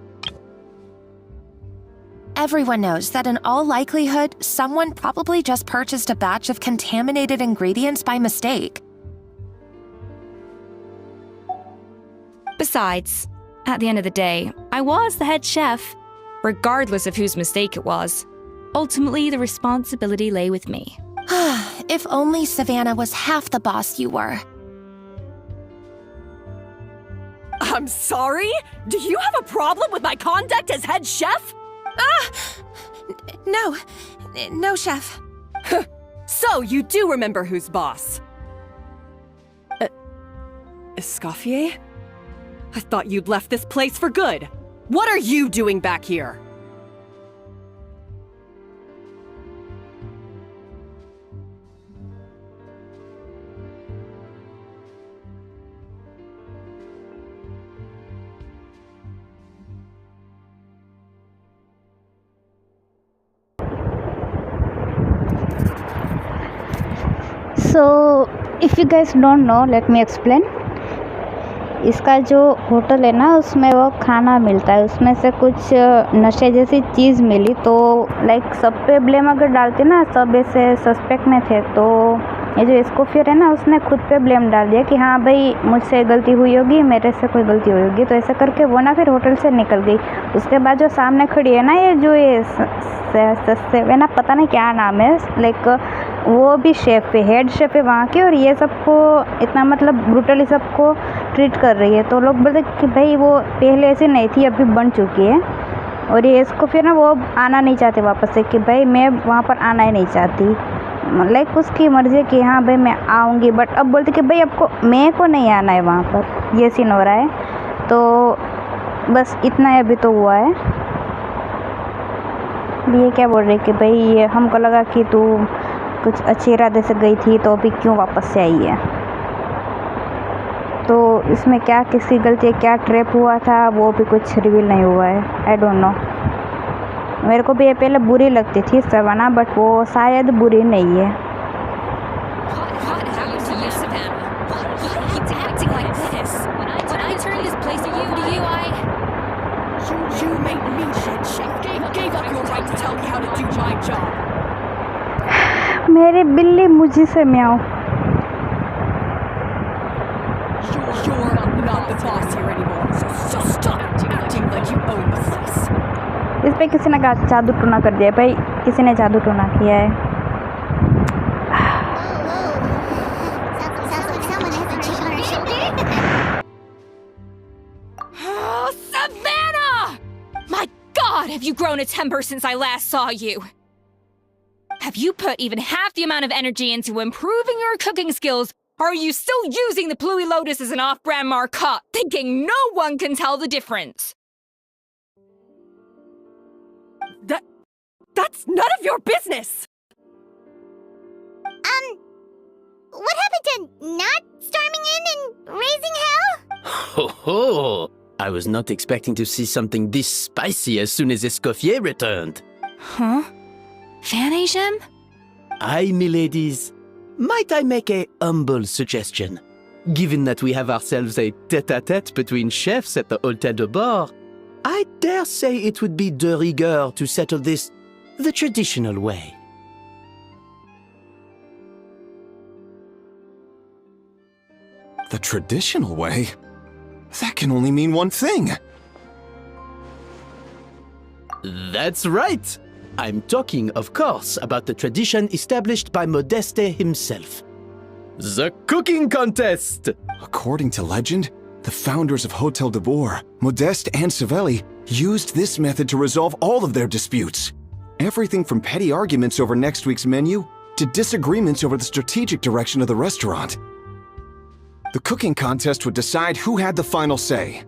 Everyone knows that in all likelihood, someone probably just purchased a batch of contaminated ingredients by mistake. Besides, at the end of the day, I was the head chef, regardless of whose mistake it was. Ultimately, the responsibility lay with me. If only Savannah was half the boss you were. I'm sorry? Do you have a problem with my conduct as head chef? No, chef. So, you do remember who's boss? Escoffier? I thought you'd left this place for good. What are you doing back here? So, if you guys don't know, let me explain. इसका जो hotel है ना, उसमें वो खाना मिलता है, उसमें से कुछ नशे जैसी चीज़ मिली, तो लाइक सब पे ब्लेम अगर डालते ना, सब ऐसे सस्पेक्ट में थे, तो ये जो एस्कोफियर है ना, उसने खुद पे ब्लेम डाल दिया कि हाँ भाई मुझसे गलती हुई होगी, मेरे से कोई गलती हुई होगी, तो ऐसा करके वो ना फिर होटल से निकल गई। उसके बाद जो सामने खड़ी है ना, ये जो ये है ना, पता नहीं क्या नाम है, लाइक वो भी शेफ़ पे, हेड शेफ़ है वहाँ के, और ये सबको इतना मतलब ब्रूटली सबको ट्रीट कर रही है। तो लोग बोलते कि भाई वो पहले ऐसी नहीं थी, अभी बन चुकी है। और ये इसको फिर ना वो आना नहीं चाहते वापस से कि भाई मैं वहाँ पर आना ही नहीं चाहती, लाइक उसकी मर्ज़ी कि हाँ भाई मैं आऊँगी, बट अब बोलते कि भाई आपको मेरे को नहीं आना है वहाँ पर, ये सीन हो रहा है। तो बस इतना ही अभी तो हुआ है। ये क्या बोल रही कि भाई ये हमको लगा कि तू कुछ अच्छे इरादे से गई थी, तो अभी क्यों वापस से आई है। तो इसमें क्या किसकी गलती है, क्या ट्रैप हुआ था, वो भी कुछ रिवील नहीं हुआ है। आई डोंट नो, मेरे को भी ये पहले बुरी लगती थी सवाना, बट वो शायद बुरी नहीं है। मेरी बिल्ली मुझे से म्याऊं। इस पे किसी ने जादू टूना कर दिया भाई, किसी ने जादू टूना किया है। Oh, Savannah! My God, have you grown a temper since I last saw you? Have you put even half the amount of energy into improving your cooking skills, or are you still using the Pluie Lotus as an off-brand marcotte, thinking no one can tell the difference? That's none of your business! What happened to not storming in and raising hell? Ho ho! I was not expecting to see something this spicy as soon as Escoffier returned. Huh? Fanasium? Aye, miladies. Might I make a humble suggestion? Given that we have ourselves a tête-à-tête between chefs at the Hôtel de Bord, I dare say it would be de rigueur to settle this the traditional way. The traditional way? That can only mean one thing. That's right. I'm talking, of course, about the tradition established by Modeste himself. The cooking contest! According to legend, the founders of Hôtel de Bord, Modeste and Savelli, used this method to resolve all of their disputes. Everything from petty arguments over next week's menu to disagreements over the strategic direction of the restaurant. The cooking contest would decide who had the final say.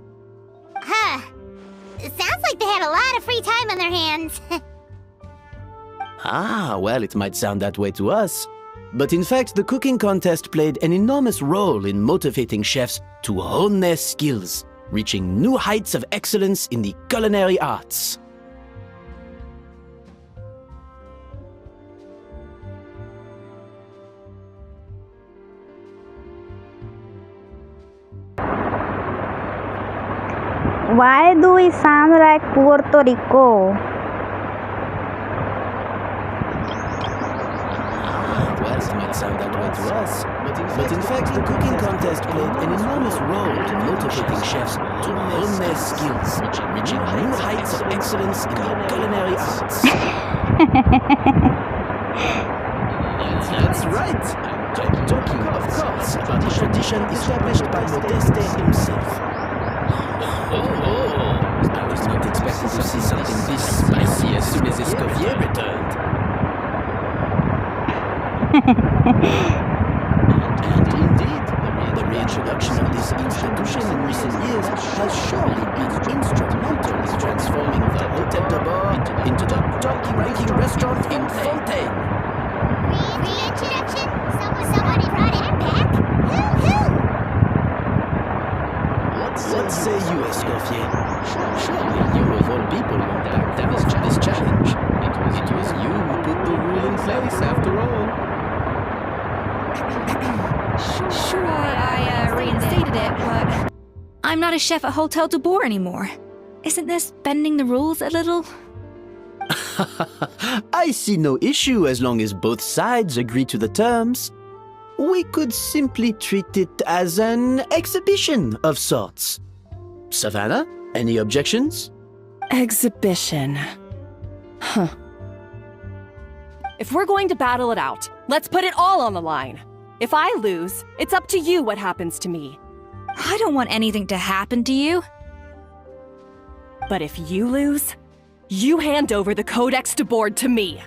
Huh. Sounds like they had a lot of free time on their hands. Ah, well, it might sound that way to us. But in fact, the cooking contest played an enormous role in motivating chefs to hone their skills, reaching new heights of excellence in the culinary arts. Why do we sound like Puerto Rico? Well, it might sound that way to us. But in fact, the cooking contest played an enormous role in motivating chefs to hone their skills, reaching new heights of excellence in the culinary arts. That's right. I'm talking, of course, about the tradition established by Modeste himself. I was not expecting to see something this spicy as soon as Escoffier returned. And indeed, the reintroduction of this institution in recent years has surely been instrumental in transforming the Hotel de Bord into the top-ranking restaurant in Fontaine. Reintroduction? Somebody brought it back? Woo-hoo! What say you, Escoffier? Surely you of all people won't back down to this challenge. It was you who put the rule in place after all. Sure, I reinstated it, but I'm not a chef at Hotel de Boer anymore. Isn't this bending the rules a little? I see no issue as long as both sides agree to the terms. We could simply treat it as an exhibition of sorts. Savannah, any objections? Exhibition. Huh. If we're going to battle it out, let's put it all on the line. If I lose, it's up to you what happens to me. I don't want anything to happen to you. But if you lose, you hand over the Codex de Board to me.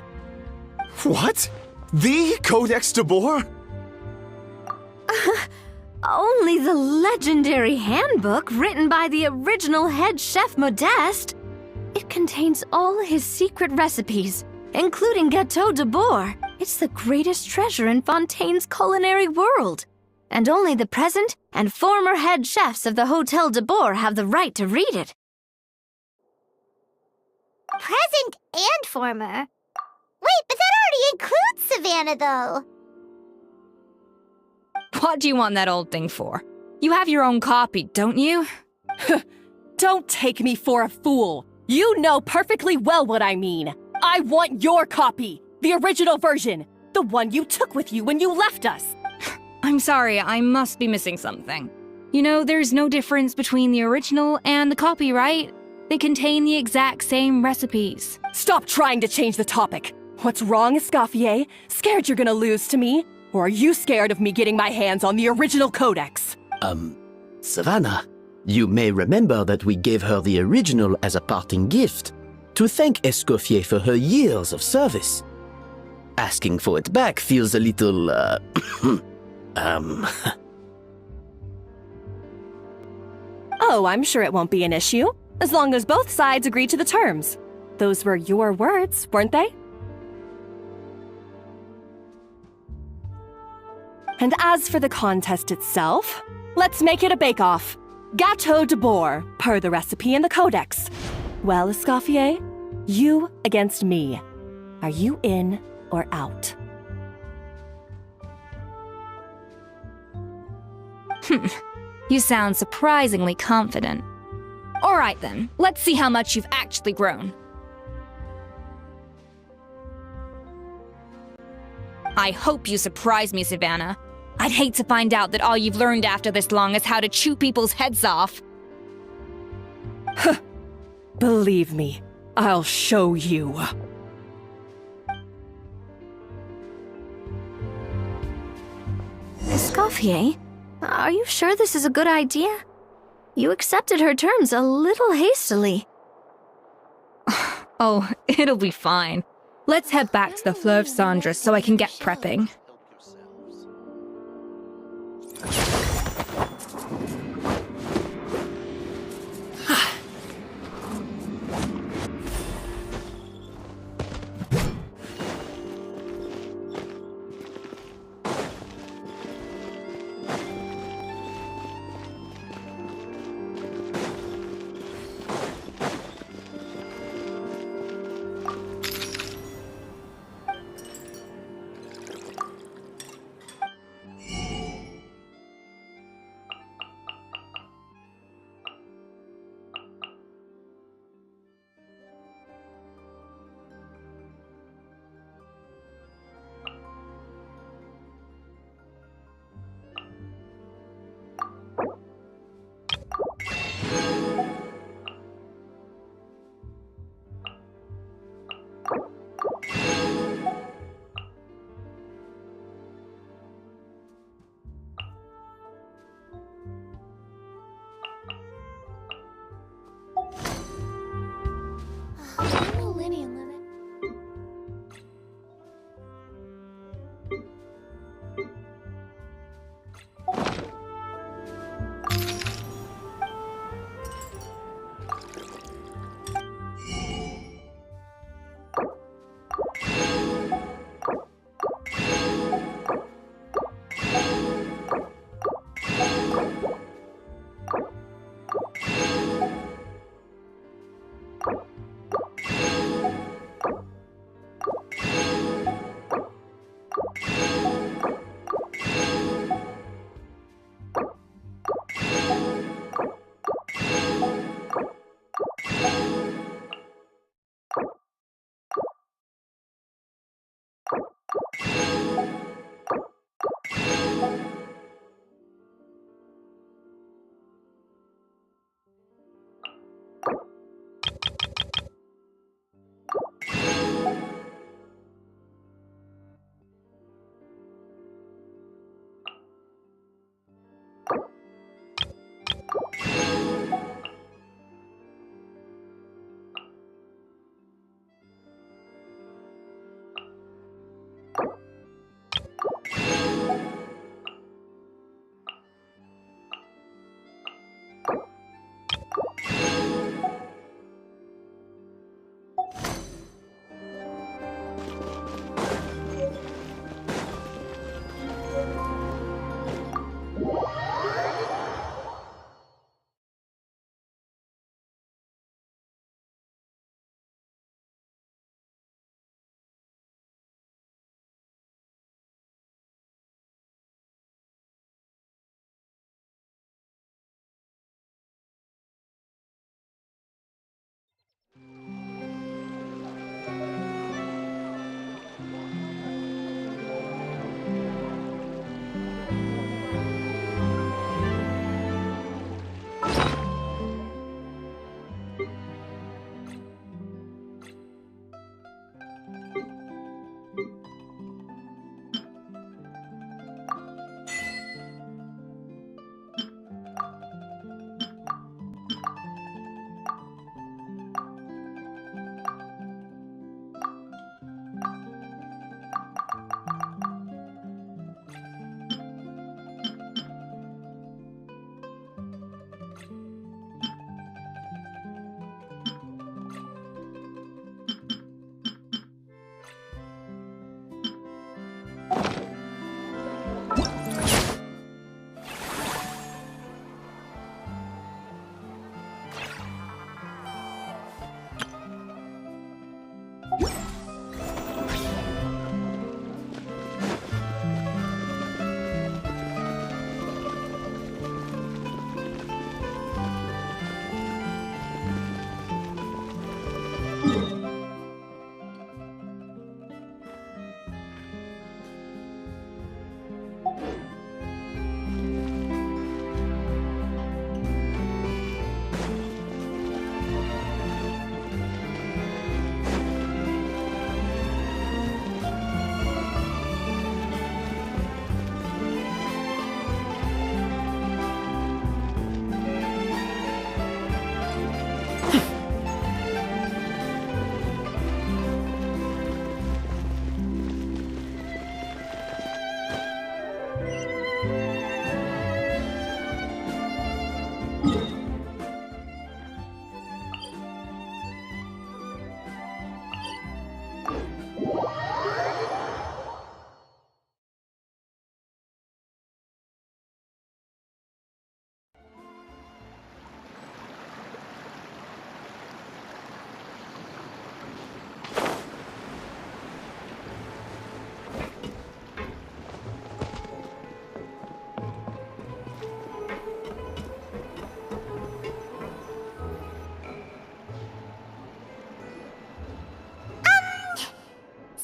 What? The Codex de Boer? Only the legendary handbook written by the original head chef Modeste. It contains all his secret recipes, including Gâteau de Boer. It's the greatest treasure in Fontaine's culinary world. And only the present and former head chefs of the Hotel de Boer have the right to read it. Present and former? Wait, but that already includes Savannah, though. What do you want that old thing for? You have your own copy, don't you? Don't take me for a fool. You know perfectly well what I mean. I want your copy, the original version, the one you took with you when you left us. I'm sorry, I must be missing something. You know, there's no difference between the original and the copy, right? They contain the exact same recipes. Stop trying to change the topic. What's wrong, Escoffier? Scared you're gonna lose to me? Or are you scared of me getting my hands on the original codex? Savannah, you may remember that we gave her the original as a parting gift to thank Escoffier for her years of service. Asking for it back feels a little, Oh, I'm sure it won't be an issue, as long as both sides agree to the terms. Those were your words, weren't they? And as for the contest itself, let's make it a bake-off. Gâteau de Boer, per the recipe in the codex. Well, Escoffier, you against me. Are you in or out? You sound surprisingly confident. All right then, let's see how much you've actually grown. I hope you surprise me, Savannah. I'd hate to find out that all you've learned after this long is how to chew people's heads off. Believe me, I'll show you. Escoffier, are you sure this is a good idea? You accepted her terms a little hastily. Oh, it'll be fine. Let's head back to the Fleuve Cendres so I can get prepping.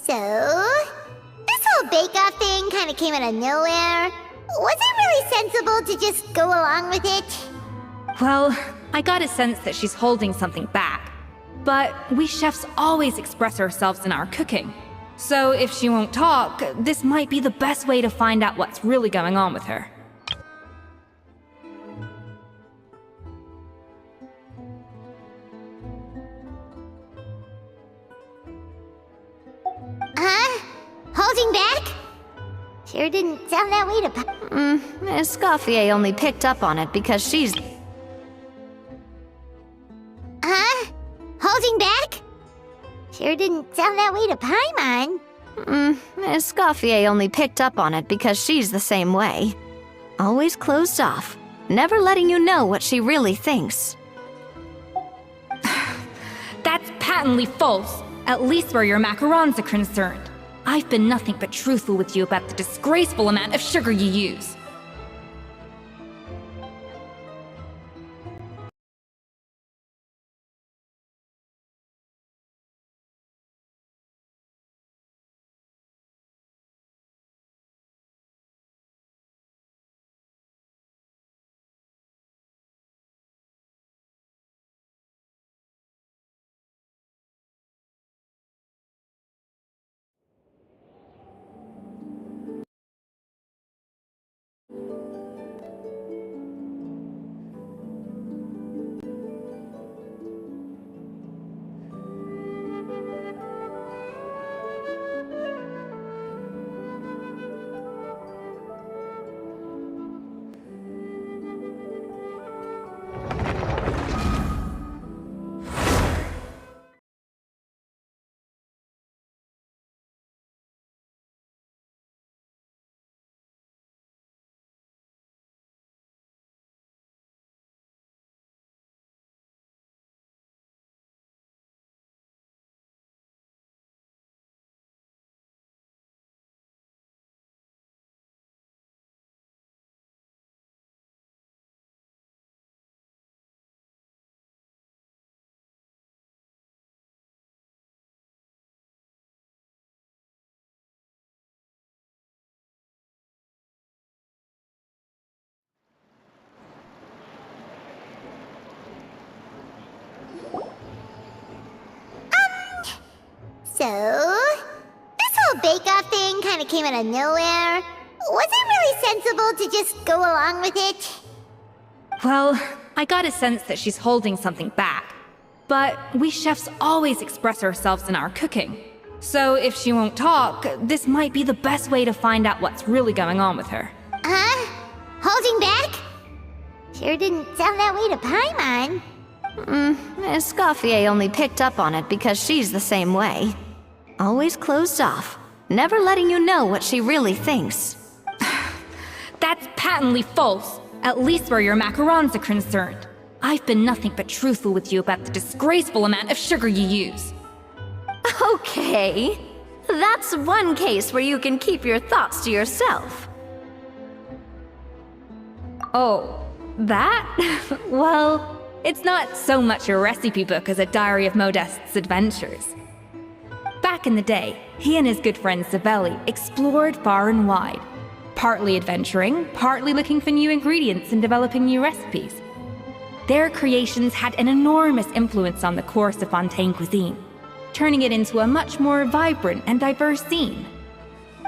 So, this whole bake-off thing kind of came out of nowhere. Was it really sensible to just go along with it? Well, I got a sense that she's holding something back. But we chefs always express ourselves in our cooking. So if she won't talk, this might be the best way to find out what's really going on with her. Huh? Holding back? Sure didn't sound that way to Escoffier only picked up on it because she's... Huh? Holding back? Sure didn't sound that way to Paimon. Escoffier only picked up on it because she's the same way. Always closed off, never letting you know what she really thinks. That's patently false, at least where your macarons are concerned. I've been nothing but truthful with you about the disgraceful amount of sugar you use. So, this whole bake-off thing kind of came out of nowhere. Was it really sensible to just go along with it? Well, I got a sense that she's holding something back. But we chefs always express ourselves in our cooking. So if she won't talk, this might be the best way to find out what's really going on with her. Huh? Holding back? Sure didn't sound that way to Paimon. Escoffier only picked up on it because she's the same way. Always closed off, never letting you know what she really thinks. That's patently false, at least where your macarons are concerned. I've been nothing but truthful with you about the disgraceful amount of sugar you use. Okay, that's one case where you can keep your thoughts to yourself. Oh, that? Well, it's not so much a recipe book as a diary of Modest's adventures. Back in the day, he and his good friend Savelli explored far and wide, partly adventuring, partly looking for new ingredients and developing new recipes. Their creations had an enormous influence on the course of Fontaine cuisine, turning it into a much more vibrant and diverse scene.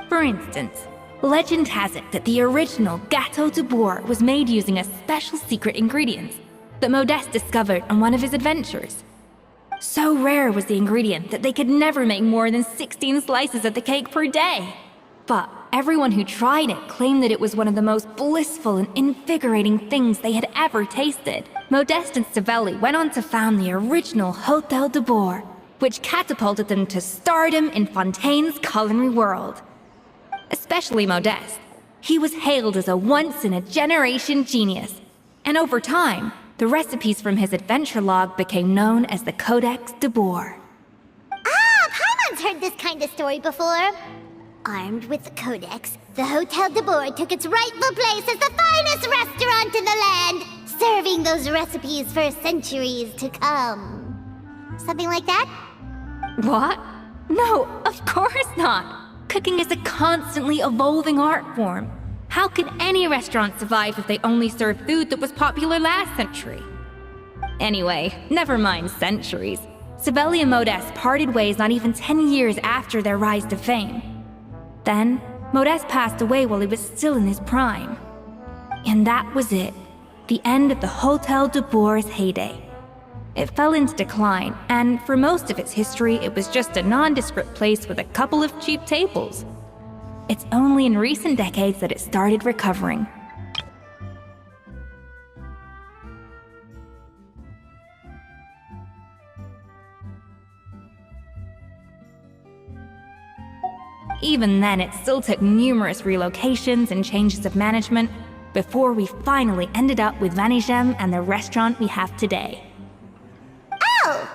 For instance, legend has it that the original Gâteau de Bourg was made using a special secret ingredient that Modeste discovered on one of his adventures. So rare was the ingredient that they could never make more than 16 slices of the cake per day. But everyone who tried it claimed that it was one of the most blissful and invigorating things they had ever tasted. Modeste and Savelli went on to found the original Hotel de Boer, which catapulted them to stardom in Fontaine's culinary world. Especially Modeste. He was hailed as a once-in-a-generation genius, and over time, the recipes from his adventure log became known as the Codex de Boer. Paimon's heard this kind of story before. Armed with the Codex, the Hotel de Boer took its rightful place as the finest restaurant in the land, serving those recipes for centuries to come. Something like that? What? No, of course not! Cooking is a constantly evolving art form. How could any restaurant survive if they only served food that was popular last century? Anyway, never mind centuries. Savelli and Modeste parted ways not even 10 years after their rise to fame. Then, Modeste passed away while he was still in his prime. And that was it. The end of the Hotel de Boer's heyday. It fell into decline, and for most of its history, it was just a nondescript place with a couple of cheap tables. It's only in recent decades that it started recovering. Even then, it still took numerous relocations and changes of management before we finally ended up with Vanigem and the restaurant we have today. Oh!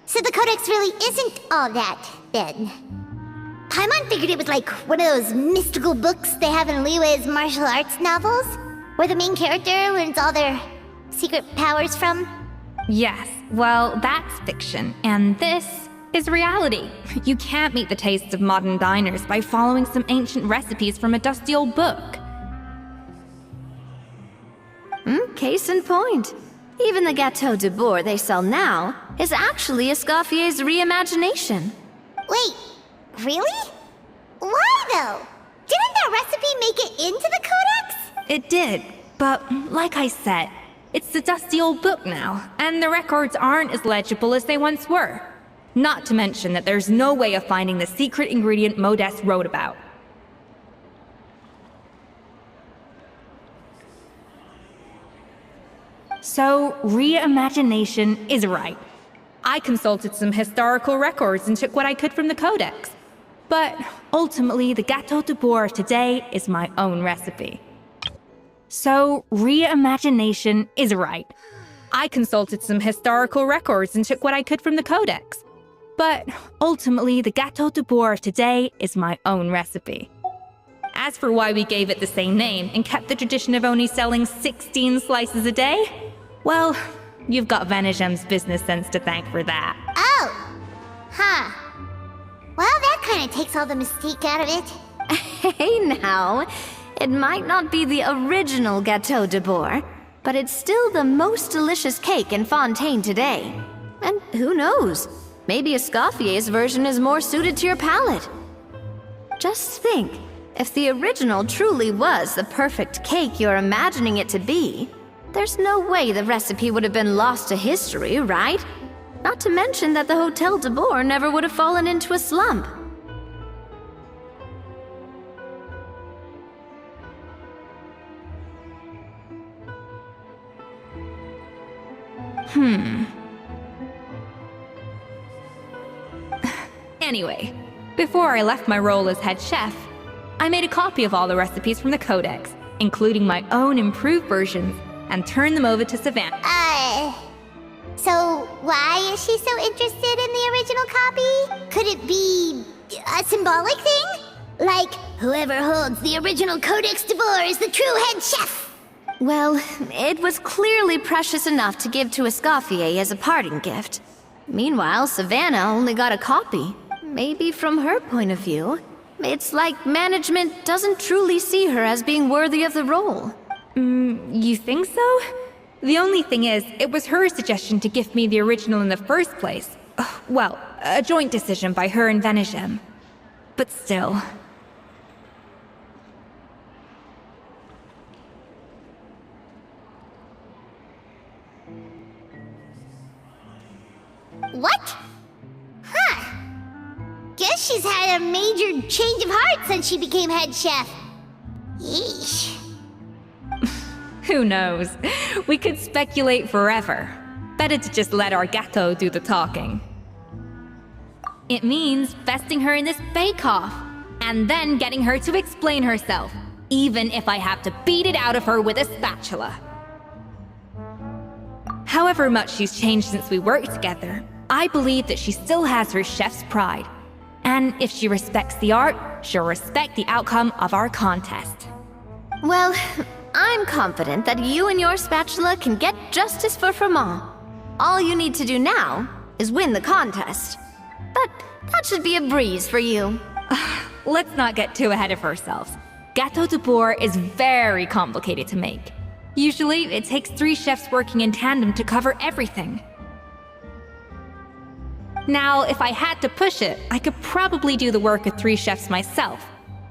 So the Codex really isn't all that, then. Paimon figured it was like one of those mystical books they have in Liwei's martial arts novels, where the main character learns all their secret powers from. Yes, well, that's fiction, and this is reality. You can't meet the tastes of modern diners by following some ancient recipes from a dusty old book. Case in point. Even the Gâteau de Boer they sell now is actually Escoffier's reimagination. Wait, really? Why though? Didn't that recipe make it into the Codex? It did, but like I said, it's the dusty old book now, and the records aren't as legible as they once were. Not to mention that there's no way of finding the secret ingredient Modeste wrote about. So, reimagination is right. I consulted some historical records and took what I could from the Codex. But ultimately, the Gâteau de Boer of today is my own recipe. So, reimagination is right. I consulted some historical records and took what I could from the Codex. But ultimately, the Gâteau de Boer of today is my own recipe. As for why we gave it the same name and kept the tradition of only selling 16 slices a day, well, you've got Vanigem's business sense to thank for that. Oh! Huh. Well, that kind of takes all the mystique out of it. Hey now, it might not be the original Gâteau de Boer, but it's still the most delicious cake in Fontaine today. And who knows, maybe Escoffier's version is more suited to your palate. Just think, if the original truly was the perfect cake you're imagining it to be, there's no way the recipe would have been lost to history, right? Not to mention that the Hotel de Boer never would have fallen into a slump. Anyway, before I left my role as head chef, I made a copy of all the recipes from the Codex, including my own improved versions, and turned them over to Savannah. So why is she so interested in the original copy? Could it be a symbolic thing? Like, whoever holds the original Codex de Boer is the true head chef? Well, it was clearly precious enough to give to Escoffier as a parting gift. Meanwhile, Savannah only got a copy. Maybe from her point of view, it's like management doesn't truly see her as being worthy of the role. You think so? The only thing is, it was her suggestion to gift me the original in the first place. Well, a joint decision by her and Vanigem. But still. What? Huh. Guess guess she's had a major change of heart since she became head chef. Yeesh. Who knows? We could speculate forever. Better to just let our gato do the talking. It means vesting her in this bake-off, and then getting her to explain herself, even if I have to beat it out of her with a spatula. However much she's changed since we worked together, I believe that she still has her chef's pride. And if she respects the art, she'll respect the outcome of our contest. Well, I'm confident that you and your spatula can get justice for Froment. All you need to do now is win the contest. But that should be a breeze for you. Let's not get too ahead of ourselves. Gâteau de bourg is very complicated to make. Usually, it takes 3 chefs working in tandem to cover everything. Now, if I had to push it, I could probably do the work of 3 chefs myself.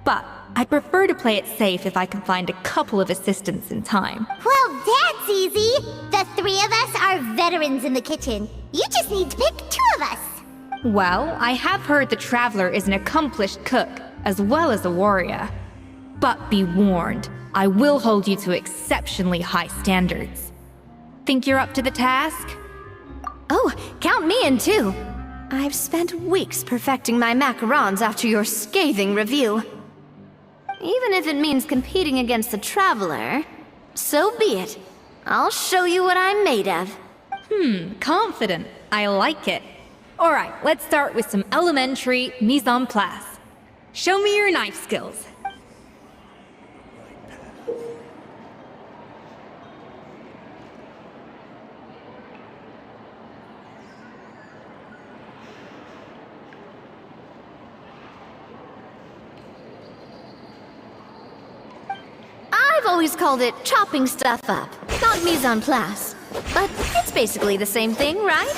But I'd prefer to play it safe if I can find a couple of assistants in time. Well, that's easy. The 3 of us are veterans in the kitchen. You just need to pick 2 of us. Well, I have heard the Traveler is an accomplished cook, as well as a warrior. But be warned, I will hold you to exceptionally high standards. Think you're up to the task? Oh, count me in too. I've spent weeks perfecting my macarons after your scathing review. Even if it means competing against the Traveler, so be it. I'll show you what I'm made of. Confident. I like it. Alright, let's start with some elementary mise en place. Show me your knife skills. I've always called it chopping stuff up, not mise en place. But it's basically the same thing, right?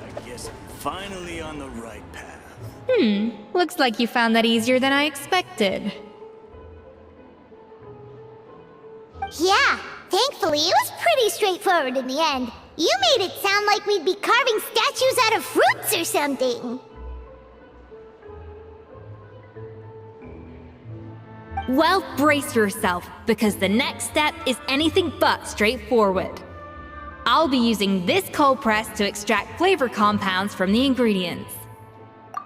I guess I'm finally on the right path. Looks like you found that easier than I expected. Yeah, thankfully it was pretty straightforward in the end. You made it sound like we'd be carving statues out of fruits or something. Well, brace yourself, because the next step is anything but straightforward. I'll be using this cold press to extract flavor compounds from the ingredients.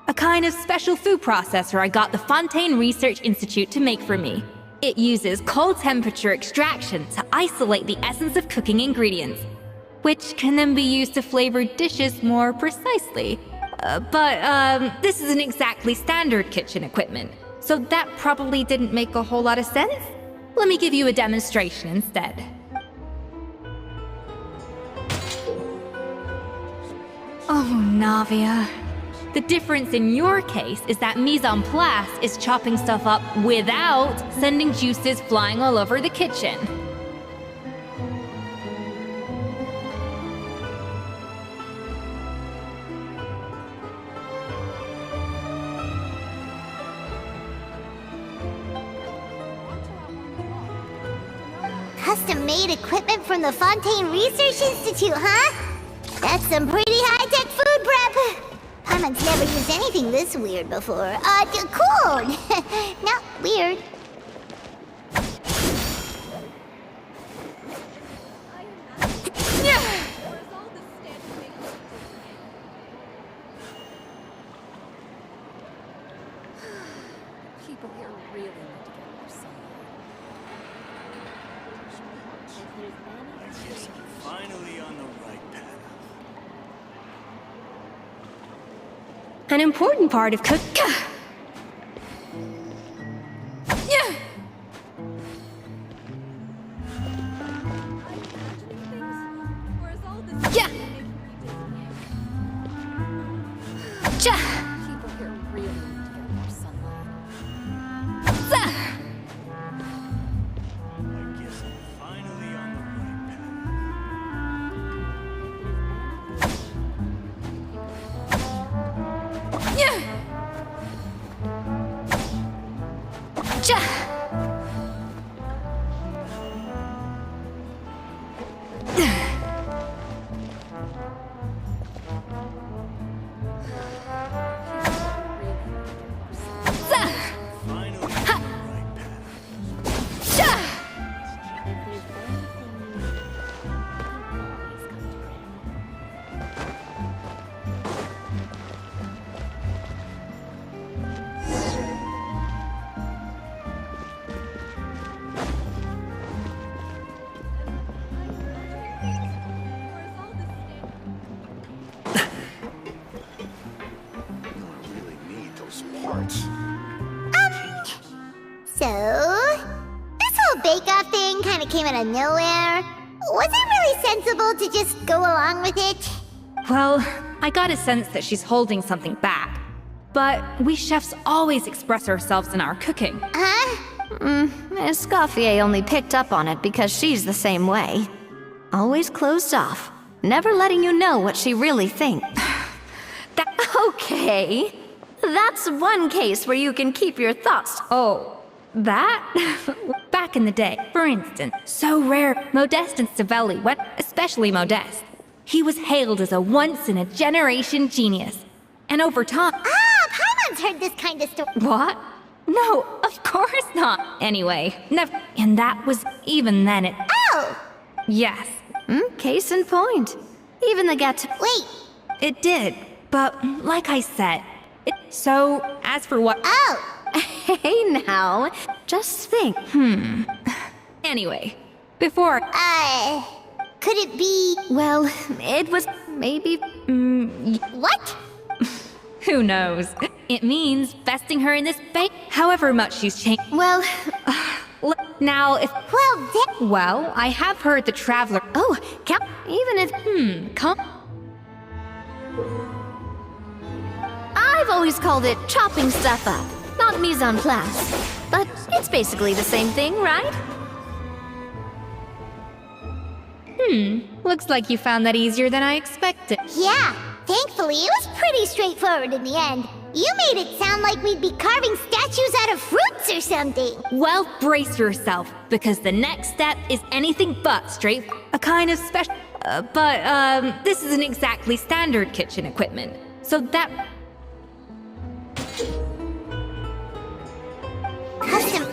A kind of special food processor I got the Fontaine Research Institute to make for me. It uses cold temperature extraction to isolate the essence of cooking ingredients, which can then be used to flavor dishes more precisely. But this isn't exactly standard kitchen equipment, so that probably didn't make a whole lot of sense. Let me give you a demonstration instead. Oh, Navia. The difference in your case is that mise en place is chopping stuff up without sending juices flying all over the kitchen. Custom-made equipment from the Fontaine Research Institute, huh? That's some pretty high-tech food prep. Paimon's never used anything this weird before. Cool. Not weird. People here really need to get more sun. I guess I'm finally on the right path. An important part of cook. People here really need to get more sunlight. I guess I'm finally on the right path. kind of came out of nowhere. Was it really sensible to just go along with it? Well, I got a sense that she's holding something back. But we chefs always express ourselves in our cooking. Escoffier only picked up on it because she's the same way. Always closed off, never letting you know what she really thinks. Okay, that's one case where you can keep your thoughts. Oh, that? Back in the day, for instance, so rare, Modeste and Savelli went, especially Modeste. He was hailed as a once-in-a-generation genius. And over time... Paimon's heard this kind of story. What? No, of course not. Anyway, never... And that was even then it... Oh! Yes. Case in point. Even the ghetto... Wait. It did, but like I said... So, as for what... Oh! Hey now, just think. Anyway, before... Could it be... Well, it was maybe... What? Who knows? It means vesting her in this bank. However much she's changed. Well... now, if... Well, Well, I have heard the Traveler... Oh, even if... come... I've always called it chopping stuff up, not mise en place. But it's basically the same thing, right? Looks like you found that easier than I expected. Yeah, thankfully it was pretty straightforward in the end. You made it sound like we'd be carving statues out of fruits or something. Well, brace yourself, because the next step is anything but straight. A kind of special... but this isn't exactly standard kitchen equipment. So that... Custom...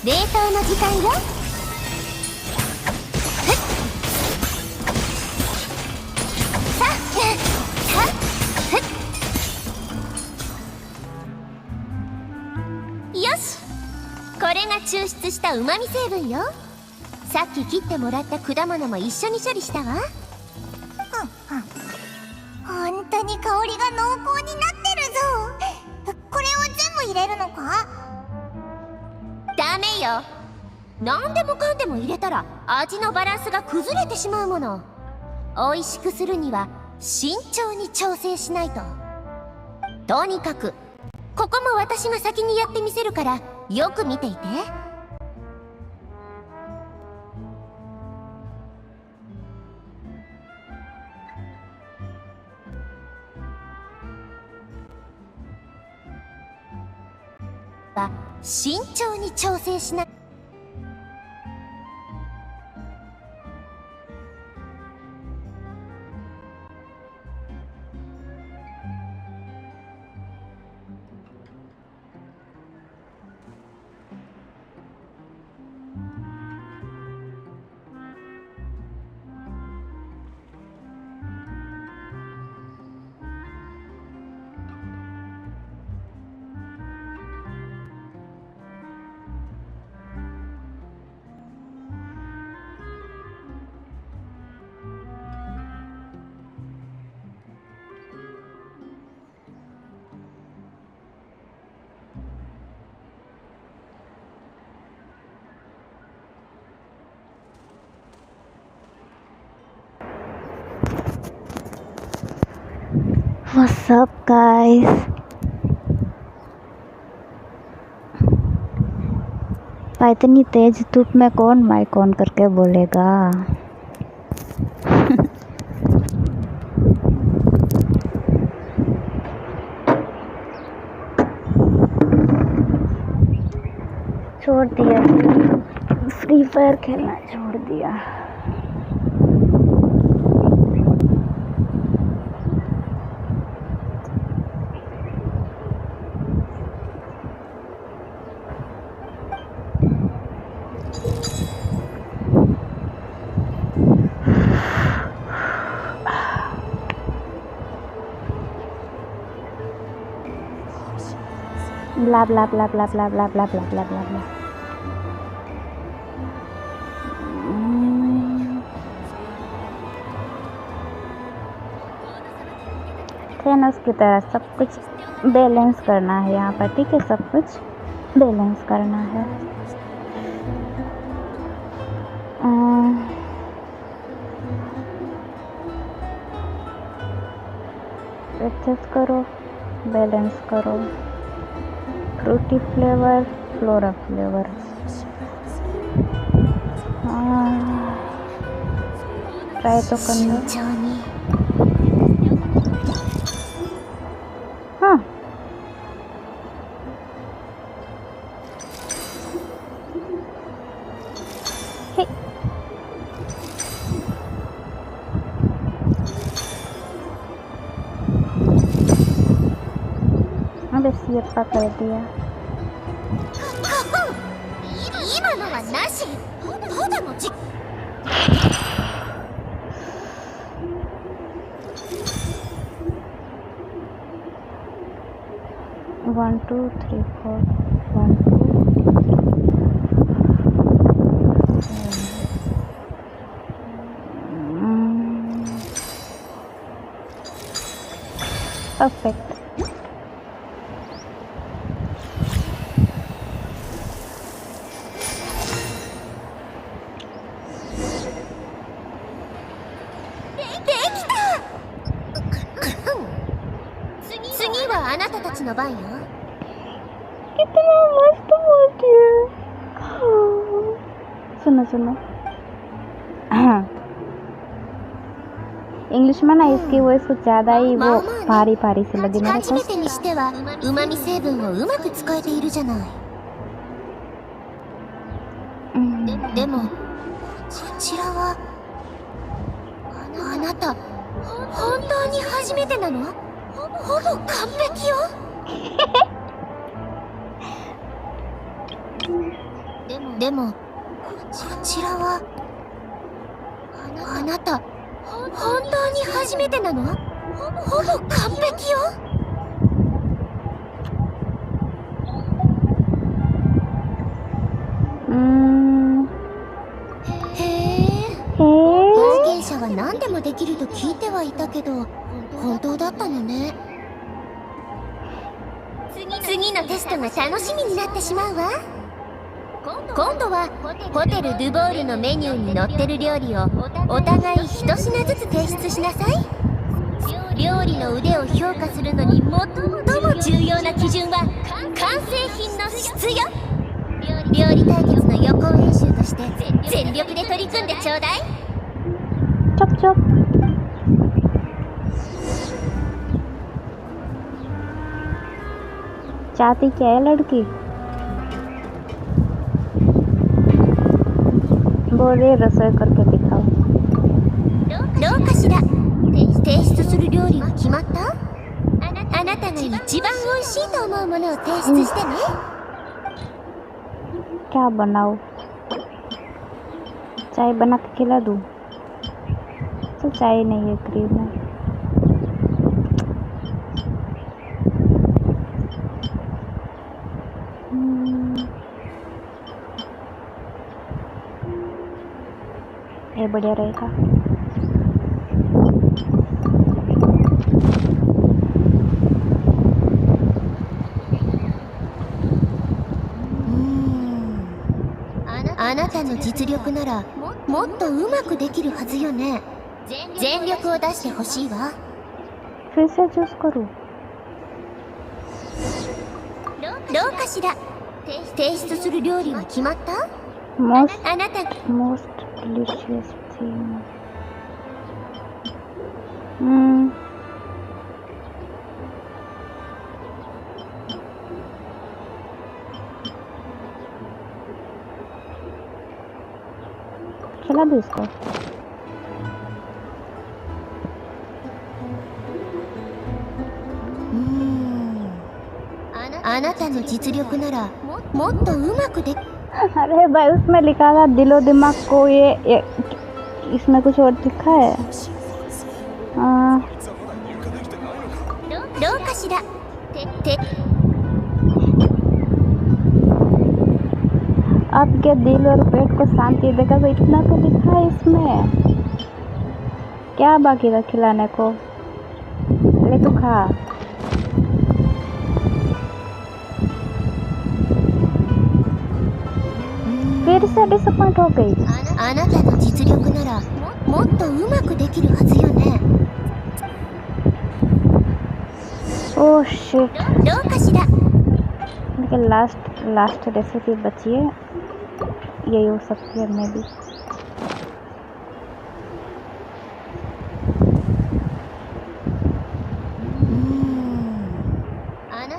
冷凍の時間よ。よし、これが抽出した旨味成分よ。さっき切ってもらった果物も一緒に処理したわ。本当に香りが濃厚になってるぞ。これを全部入れるのか？ダメよ。何でもかんでも入れたら味のバランスが崩れてしまうもの。美味しくするには慎重に調整しないと。とにかくここも私が先にやってみせるからよく見ていて。慎重に調整しな。What's up, guys? पापा इतनी तेज धूप में कौन mic on करके बोलेगा। छोड़ दिया, free fire खेलना छोड़ दिया। Blah blah blah blah blah blah blah blah blah blah blah. फेनस की तरह सब कुछ बैलेंस करना है यहाँ पर, ठीक है, सब कुछ बैलेंस करना है। एडजस्ट करो, बैलेंस करो। Fruity flavour, floral flavour. Try तो करना। हाँ, अब इसी अपा कर दिया। One, two, three, four. 1, 2. Perfect. कितना मस्त बोलती है। सुनो सुनो, इंग्लिश में ना इसकी वॉइस कुछ ज्यादा ही वो भारी भारी सी लगी मेरे को।次のテストが楽しみになってしまうわ。今度はホテルドゥボールのメニューに載ってる料理をお互い一品ずつ提出しなさい。料理の腕を評価するのに最も重要な基準は完成品の質よ。料理対決の予行演習として全力で取り組んでちょうだい。チョプチョプ。चाहती क्या है लड़की? बोले रसोई करके दिखाओ। どうかしら。提出する料理は決まった？あなたが一番美味しいと思うものを提出してね。क्या बनाओ? चाय बना के खिला दूँ? तो चाय नहीं है, क्रीम है। ये बढ़िया रहेगा।あなたの実力ならもっとうまくできるはずよね。全力を出してほしいわ。फिर से चूज करूं।どうかしら。提出する料理は決まった？ あなた most delicious thing. खिला दो इसको. あなたの実力ならもっとうまくで अरे भाई उसमें लिखा था दिलो दिमाग को ये इसमें कुछ और लिखा है. どうかしら。आपके दिल और पेट को शांति देगा तो इतना तो लिखा है इसमें. क्या बाकी था खिलाने को? ले तो खा. फिर से डिसअपॉइंट हो गई. あなたの実力ならもっとうまくできるはずよね。 ओह शिट. どうかしら。 लेकिन लास्ट रेसिपी बची है. यही हो सकती है मे बी.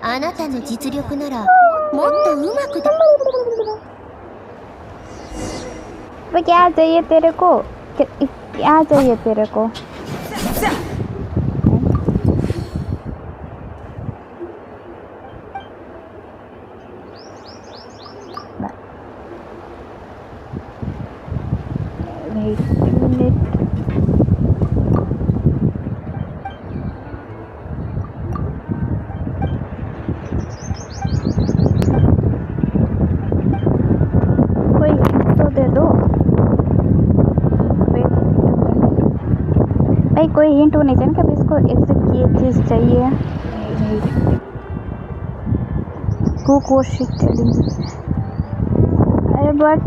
あなたの実力ならもっとうまくで वो क्या चाहिए तेरे को? क्या चाहिए तेरे को? Wait a minute. कोई हिंट तो दे दो. भाई कोई हिंट होनी चाहिए कि इसको एग्जैक्ट ये चीज़ चाहिए. कोशिश करेंगे. अरे बट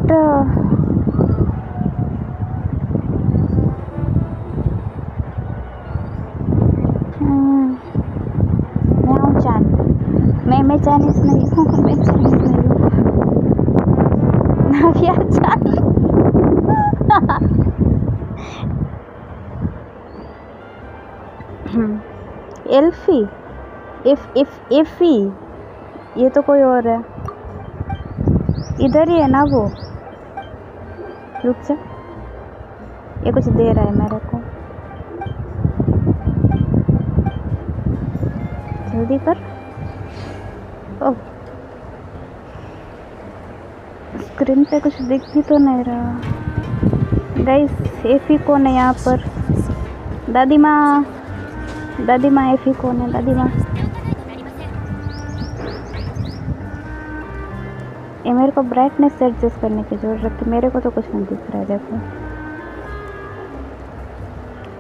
मैं चाइनीज नहीं हूँ. मैं चाइनीज नहीं हूँ. नाविया चान. एल्फी. इफी. ये तो कोई और है. इधर ही है ना वो. रुक जा. ये कुछ दे रहा है मेरे को. जल्दी कर. ओह स्क्रीन पे कुछ दिख भी तो नहीं रहा. गाइस एफी कौन है यहाँ पर? दादी माँ एफी कौन है? दादी माँ. ये मेरे को ब्राइटनेस एडजस्ट करने की जरूरत है. मेरे को तो कुछ नहीं दिख रहा है. देखो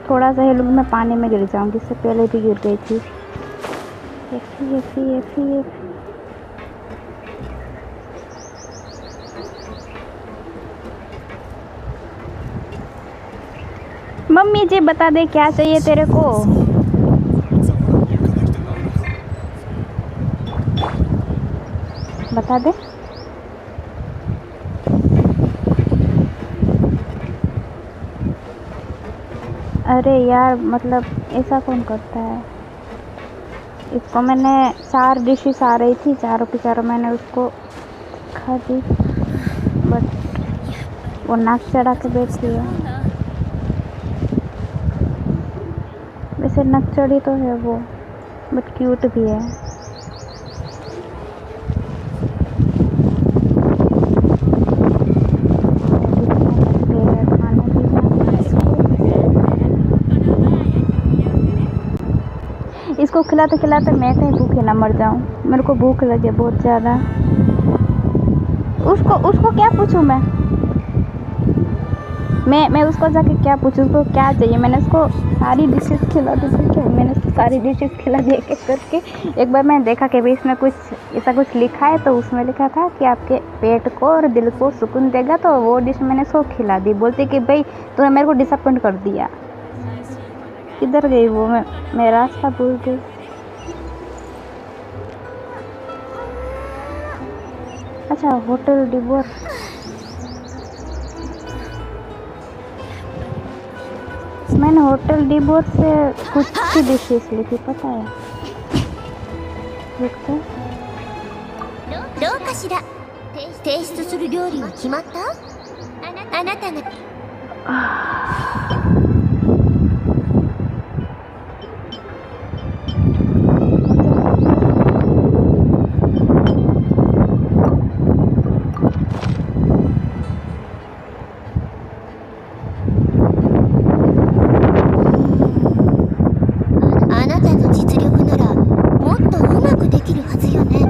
थोड़ा सा हिलूंगी मैं पानी में गिर जाऊंगी. इससे पहले भी गिर गई थी. एफी. मम्मी जी बता दे क्या चाहिए तेरे को? बता दे. अरे यार मतलब ऐसा कौन करता है? इसको मैंने 4 डिशेस आ रही थी. चारों की चारों मैंने उसको खा दी. बट वो नाक चढ़ा के बैठी है. वैसे नक चढ़ी तो है वो. बट क्यूट भी है. इसको खिलाते खिलाते मैं कहीं भूखे ना मर जाऊं. मेरे को भूख लगे बहुत ज़्यादा. उसको क्या पूछूं मैं उसको जाके क्या पूछूं? उसको क्या चाहिए? मैंने उसको सारी डिशेस खिला दी. मैंने उसको सारी डिशेस खिला दी एक एक करके. एक बार मैंने देखा कि भाई इसमें कुछ ऐसा कुछ लिखा है. तो उसमें लिखा था कि आपके पेट को और दिल को सुकून देगा. तो वो डिश मैंने उसको खिला दी. बोलते कि भाई तूने मेरे को डिसअपॉइंट कर दिया. किधर गई वो? मैं रास्ता भूल गई. अच्छा होटल डिबोर। मैंने होटल डिबोर से कुछ सी डिशेस ली थी, पता है। रुक तो। どうかしら。提出する料理は決まった？あなたが。あなたの実力ならもっとうまくできるはずよね。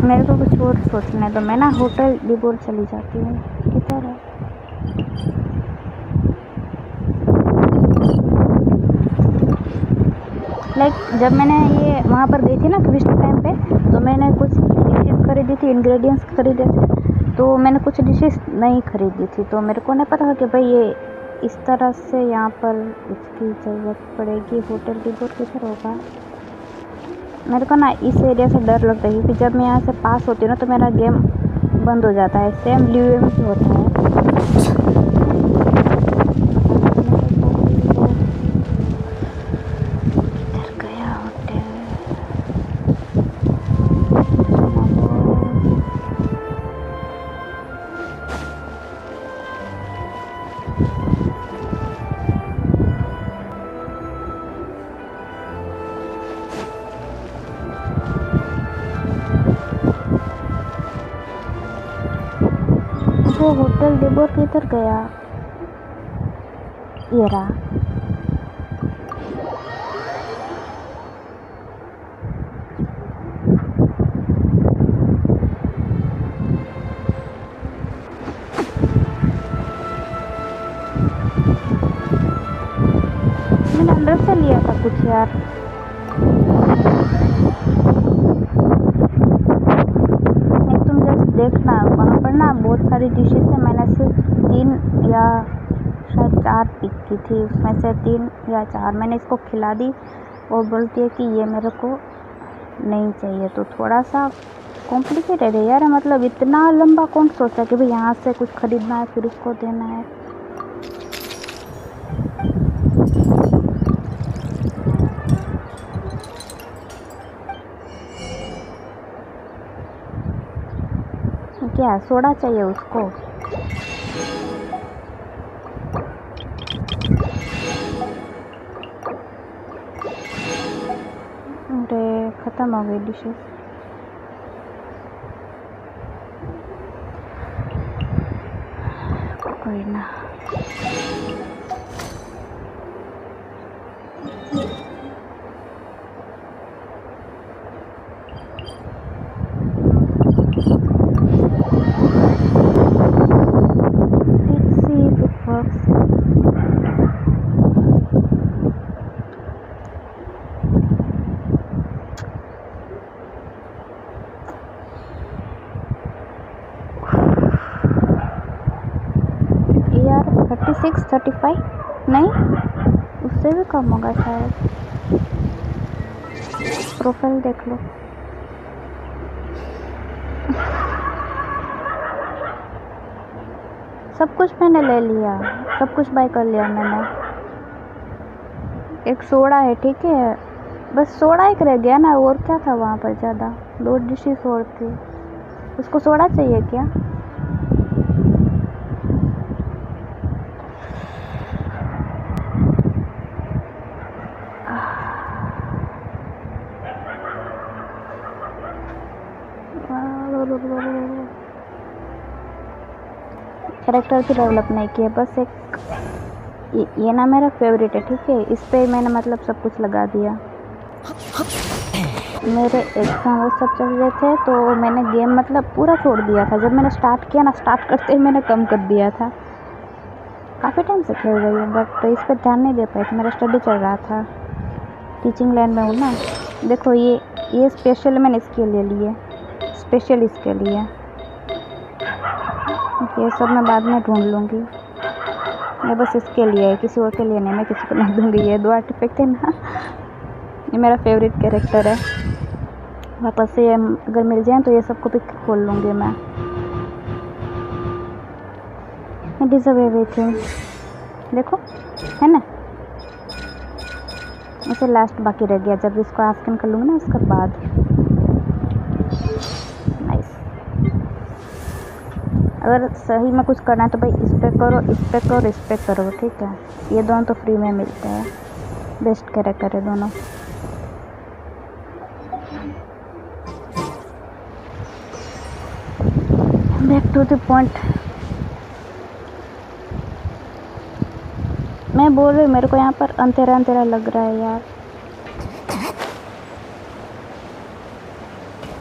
मेरे को कुछ और सोचने दो, मैं ना होटल डिबोर चली जाती हूँ। किधर है? लाइक जब मैंने ये वहाँ पर गई थी ना क्विस्ट टाइम पे, तो मैंने कुछ डिशेस खरीदी थी, इंग्रेडिएंट्स खरीदे थे, तो मैंने कुछ डिशेस नहीं खरीदी थी, तो मेरे को नहीं पता था कि भाई ये इस तरह से यहाँ पर इसकी ज़रूरत पड़ेगी। होटल डिबोर किधर होगा? मेरे को ना इस एरिया से डर लगता है क्योंकि जब मैं यहाँ से पास होती हूँ ना तो मेरा गेम बंद हो जाता है। सेम ल्यूए में भी होता है। किधर गया होटल? वो होटल डिबोर किधर गया? ये रहा। मैंने अंदर से लिया था कुछ यार। देखना वहाँ पर ना बहुत सारी डिशेस है, मैंने सिर्फ 3 या शायद 4 पिक की थी, उसमें से 3 या 4 मैंने इसको खिला दी और बोलती है कि ये मेरे को नहीं चाहिए। तो थोड़ा सा कॉम्प्लिकेटेड है यार, मतलब इतना लंबा कौन सोचता है कि भाई यहाँ से कुछ खरीदना है फिर उसको देना है। क्या सोडा चाहिए उसको? अरे खत्म हो गई डिशेस। कोई ना। यार 36, 35 नहीं, उससे भी कम होगा शायद। प्रोफाइल देख लो। सब कुछ मैंने ले लिया, सब कुछ बाय कर लिया मैंने। एक सोडा है, ठीक है, बस सोडा एक रह गया ना, और क्या था वहाँ पर ज़्यादा। 2 डिशेस और थी। उसको सोडा चाहिए क्या? कैरेक्टर की डेवलप नहीं किया, बस एक ये ना मेरा फेवरेट है, ठीक है, इस पे मैंने मतलब सब कुछ लगा दिया। मेरे एग्जाम वो सब चल रहे थे तो मैंने गेम मतलब पूरा छोड़ दिया था। जब मैंने स्टार्ट किया ना, स्टार्ट करते ही मैंने कम कर दिया था। काफ़ी टाइम से खेल रही हूँ बट इस पर ध्यान नहीं दे पाई थी, मेरा स्टडी चल रहा था, टीचिंग लाइन में हूँ ना। देखो ये स्पेशल मैंने इसके लिए लिए, स्पेशल इसके लिए। ये सब मैं बाद में ढूंढ लूँगी, ये बस इसके लिए है, किसी और के लिए नहीं, मैं किसी को नहीं दूँगी। ये 2 आर्टिफैक्ट है ना, ये मेरा फेवरेट कैरेक्टर है। वापस से अगर मिल जाए तो ये सबको भी खोल लूँगी मैं। इट इज़ एवरीथिंग, देखो है ना। इसे लास्ट बाकी रह गया, जब इसको आस्कन कर लूँगी ना उसके बाद। नाइस। अगर सही में कुछ करना है तो भाई इस पे करो, इस पे करो, इस पे करो, ठीक है। ये दोनों तो फ्री में मिलते हैं, बेस्ट कैरेक्टर है दोनों। Back to the point. मैं बोल रही हूँ मेरे को यहाँ पर अंधेरा अंधेरा लग रहा है यार।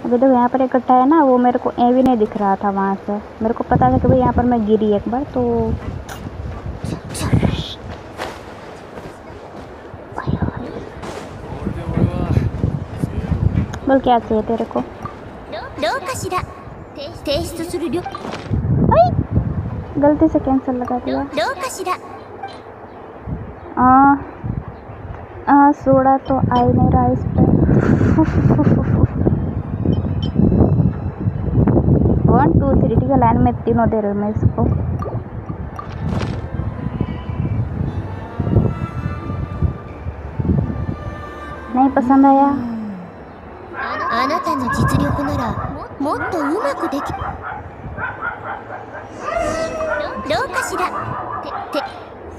अभी तो यहाँ पर इकट्ठा है ना, वो मेरे को ए भी नहीं दिख रहा था वहाँ से। मेरे को पता था कि भाई यहाँ पर मैं गिरी एक बार तो। बोल क्या चाहिए तेरे को? गलती से कैंसिल लगा दिया। सोडा तो आ ही नहीं रहा इस पे। 1 2 3 ठीक है, लाइन में तीनों दे रही हूँ मैं इसको। नहीं पसंद आया।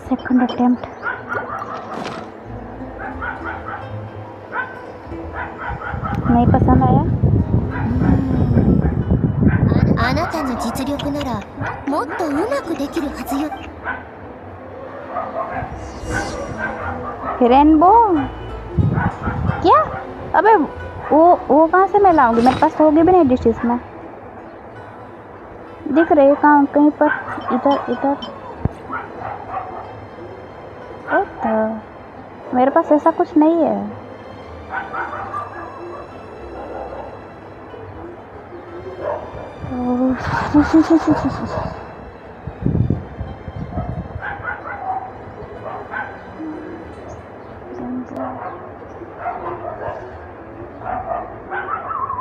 Second attempt. नहीं पसंद आया। रेनबो क्या? अबे वो कहाँ से मैं लाऊंगी? मेरे पास होगी भी नहीं डिशेस में। दिख रही है कहाँ? कहीं पर इधर इधर। तो मेरे पास ऐसा कुछ नहीं है।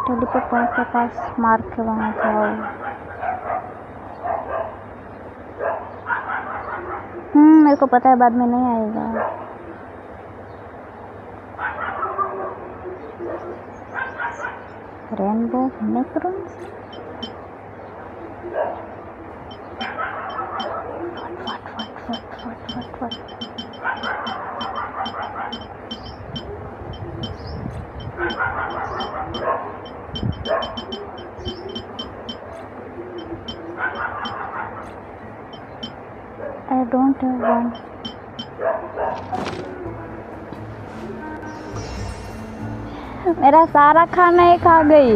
टेलीपोर्ट पॉइंट के पास मार्क है, वहाँ जाओ। मेरे को पता है बाद में नहीं आएगा। Rainbow नेक्रॉन्स। I don't have one. मेरा सारा खाना ही खा गई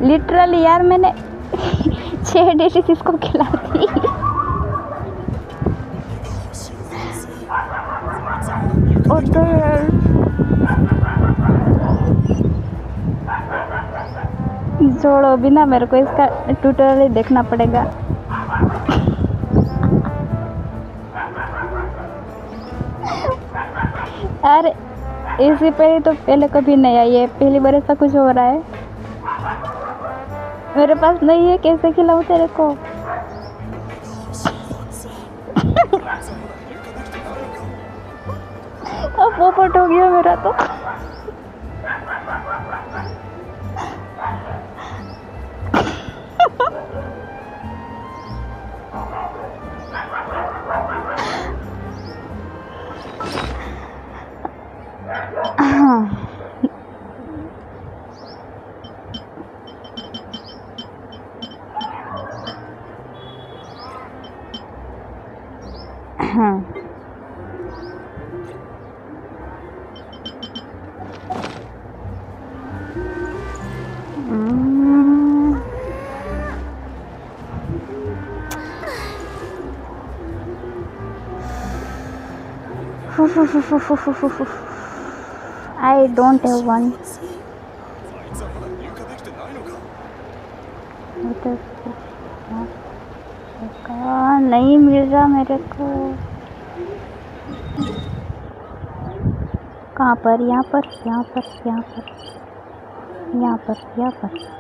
लिटरली यार। मैंने 6 डिशेस इसको खिला दी। छोड़ो भी ना, मेरे को इसका ट्यूटोरियल देखना पड़ेगा। अरे इससे पहले तो कभी नहीं आई है, पहली बार ऐसा कुछ हो रहा है। मेरे पास नहीं है, कैसे खिलाऊं तेरे को? अब पोपट हो गया मेरा तो। I don't have one. नहीं मिल रहा मेरे को। कहाँ पर? यहाँ पर, यहाँ पर, यहाँ पर। यहाँ पर, यहाँ पर।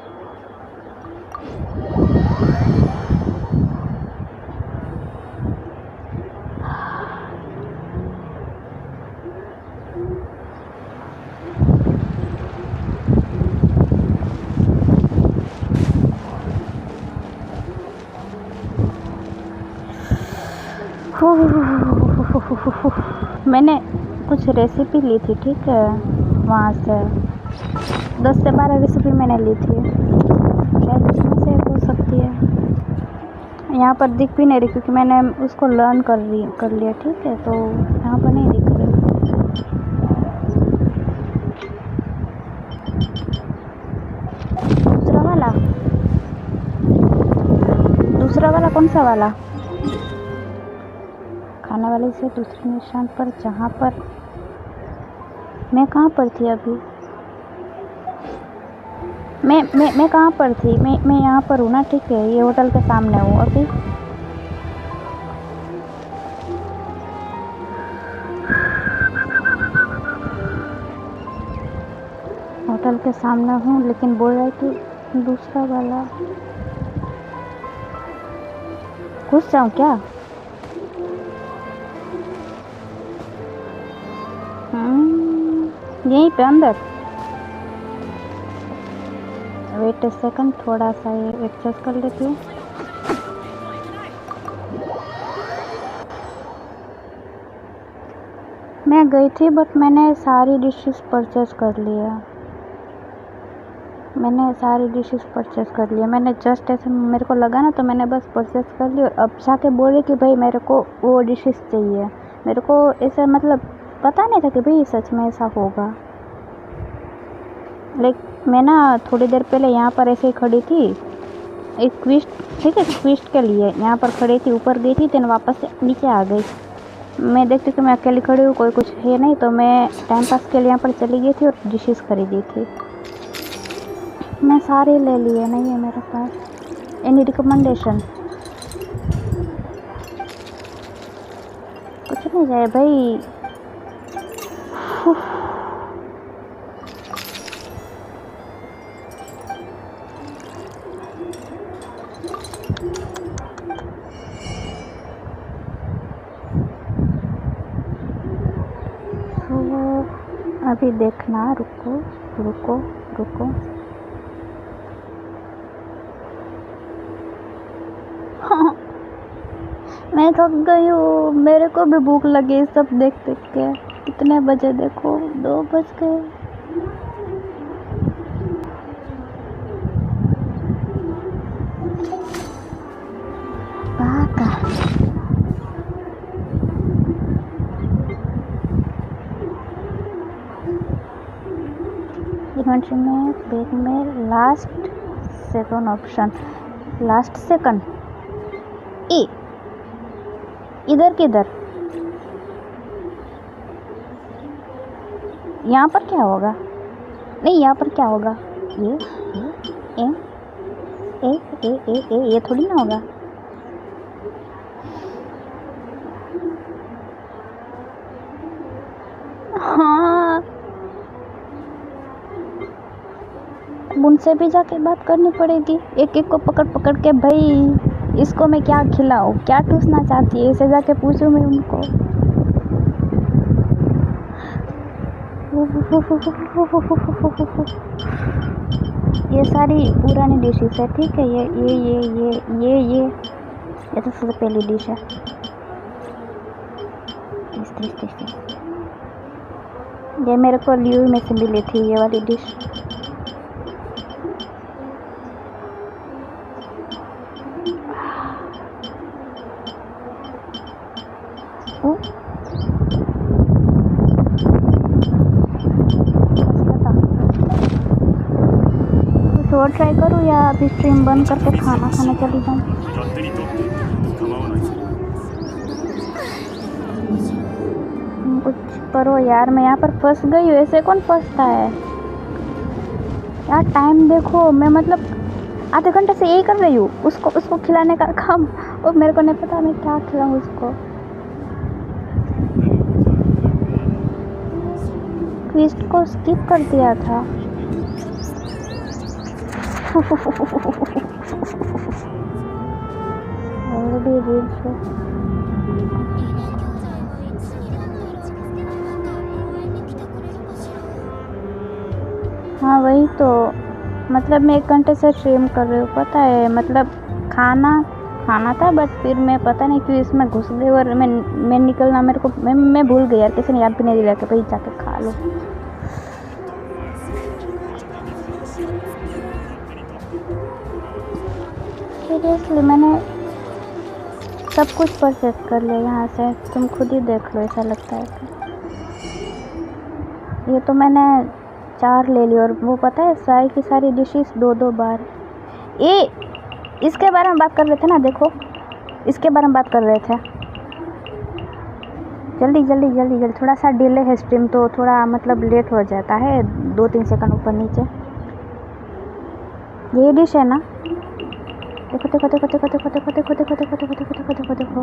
मैंने कुछ रेसिपी ली थी, ठीक है, वहाँ से 10 से 12 रेसिपी मैंने ली थी, शायद उसमें से हो सकती है। यहाँ पर दिख भी नहीं रही क्योंकि मैंने उसको लर्न कर लिया, ठीक है, तो यहाँ पर नहीं दिख रही। दूसरा वाला कौन सा वाला? खाने वाले से दूसरे निशान पर, जहाँ पर मैं कहाँ पर थी अभी? मैं कहाँ पर थी? मैं यहाँ पर हूँ ना, ठीक है, ये होटल के सामने हूँ अभी। होटल के सामने हूँ, लेकिन बोल रहा है कि दूसरा वाला। घुस जाऊँ क्या? यहीं पे अंदर। वेट अ सेकंड, थोड़ा सा ये एडजस्ट कर लेती हूँ। मैं गई थी बट मैंने सारी डिशेस परचेज कर लिया। मैंने जस्ट ऐसे मेरे को लगा ना, तो मैंने बस परचेज कर लिया। और अब जाके बोले कि भाई मेरे को वो डिशेस चाहिए। मेरे को ऐसा मतलब पता नहीं था कि भाई सच में ऐसा होगा। मैं ना थोड़ी देर पहले यहाँ पर ऐसे ही खड़ी थी, एक क्विस्ट, ठीक है, क्विस्ट के लिए यहाँ पर खड़ी थी, ऊपर गई थी, तो वापस से नीचे आ गई। मैं देखती कि मैं अकेली खड़ी हूँ, कोई कुछ है नहीं, तो मैं टाइम पास के लिए यहाँ पर चली गई थी और डिशेस खरीदी थी। मैं सारे ले लिए, नहीं है मेरे पास। Any recommendation? कुछ नहीं जाए भाई। अभी देखना, रुको। मैं थक गई हूँ, मेरे को भी भूख लगी सब देख के। कितने बजे देखो, 2 बज गए। इन्वेंटरी में, बैग में, last second option, last second ए, इधर किधर? यहाँ पर क्या होगा? नहीं, यहाँ पर क्या होगा? ये थोड़ी ना होगा। हाँ, उनसे भी जाके बात करनी पड़ेगी, एक एक को पकड़ के, भाई इसको मैं क्या खिलाऊं, क्या टूसना चाहती है, ऐसे जाके पूछूं मैं उनको। ये सारी पुरानी डिशेस है, ठीक है, ये तो सबसे पहली डिश है। ये मेरे को ल्यू में से मिली थी, ये वाली डिश। और ट्राई करूँ या अभी स्ट्रीम बंद करके खाना खाने चली जाऊँ? कुछ करो यार, मैं यहाँ पर फंस गई हूँ। ऐसे कौन फंसता है यार? टाइम देखो, मैं मतलब आधे घंटे से यही कर रही हूँ, उसको खिलाने का काम, और मेरे को नहीं पता मैं क्या खिलाऊँ उसको। क्विस्ट को स्किप कर दिया था। ऑलरेडी रील्स है। हाँ वही तो, मतलब मैं 1 घंटे से स्ट्रीम कर रही हूँ, पता है, मतलब खाना था, बट फिर मैं पता नहीं क्यों इसमें घुस गई और मैं निकलना, मेरे को मैं भूल गई यार, किसी ने याद भी नहीं दिला कि भाई जाके खा लो। सीरियसली मैंने सब कुछ परचेस कर लिया यहाँ से, तुम खुद ही देख लो, ऐसा लगता है कि ये तो मैंने 4 ले ली, और वो पता है सारी की सारी डिशेस 2-2 बार। इसके बारे में बात कर रहे थे ना, देखो इसके बारे में बात कर रहे थे। जल्दी थोड़ा सा डिले है स्ट्रीम, तो थोड़ा मतलब लेट हो जाता है, 2-3 सेकंड ऊपर नीचे। ये डिश है ना, देखो देखो देखो देखो देखो देखो देखो देखो देखो देखो देखो देखो देखो देखो।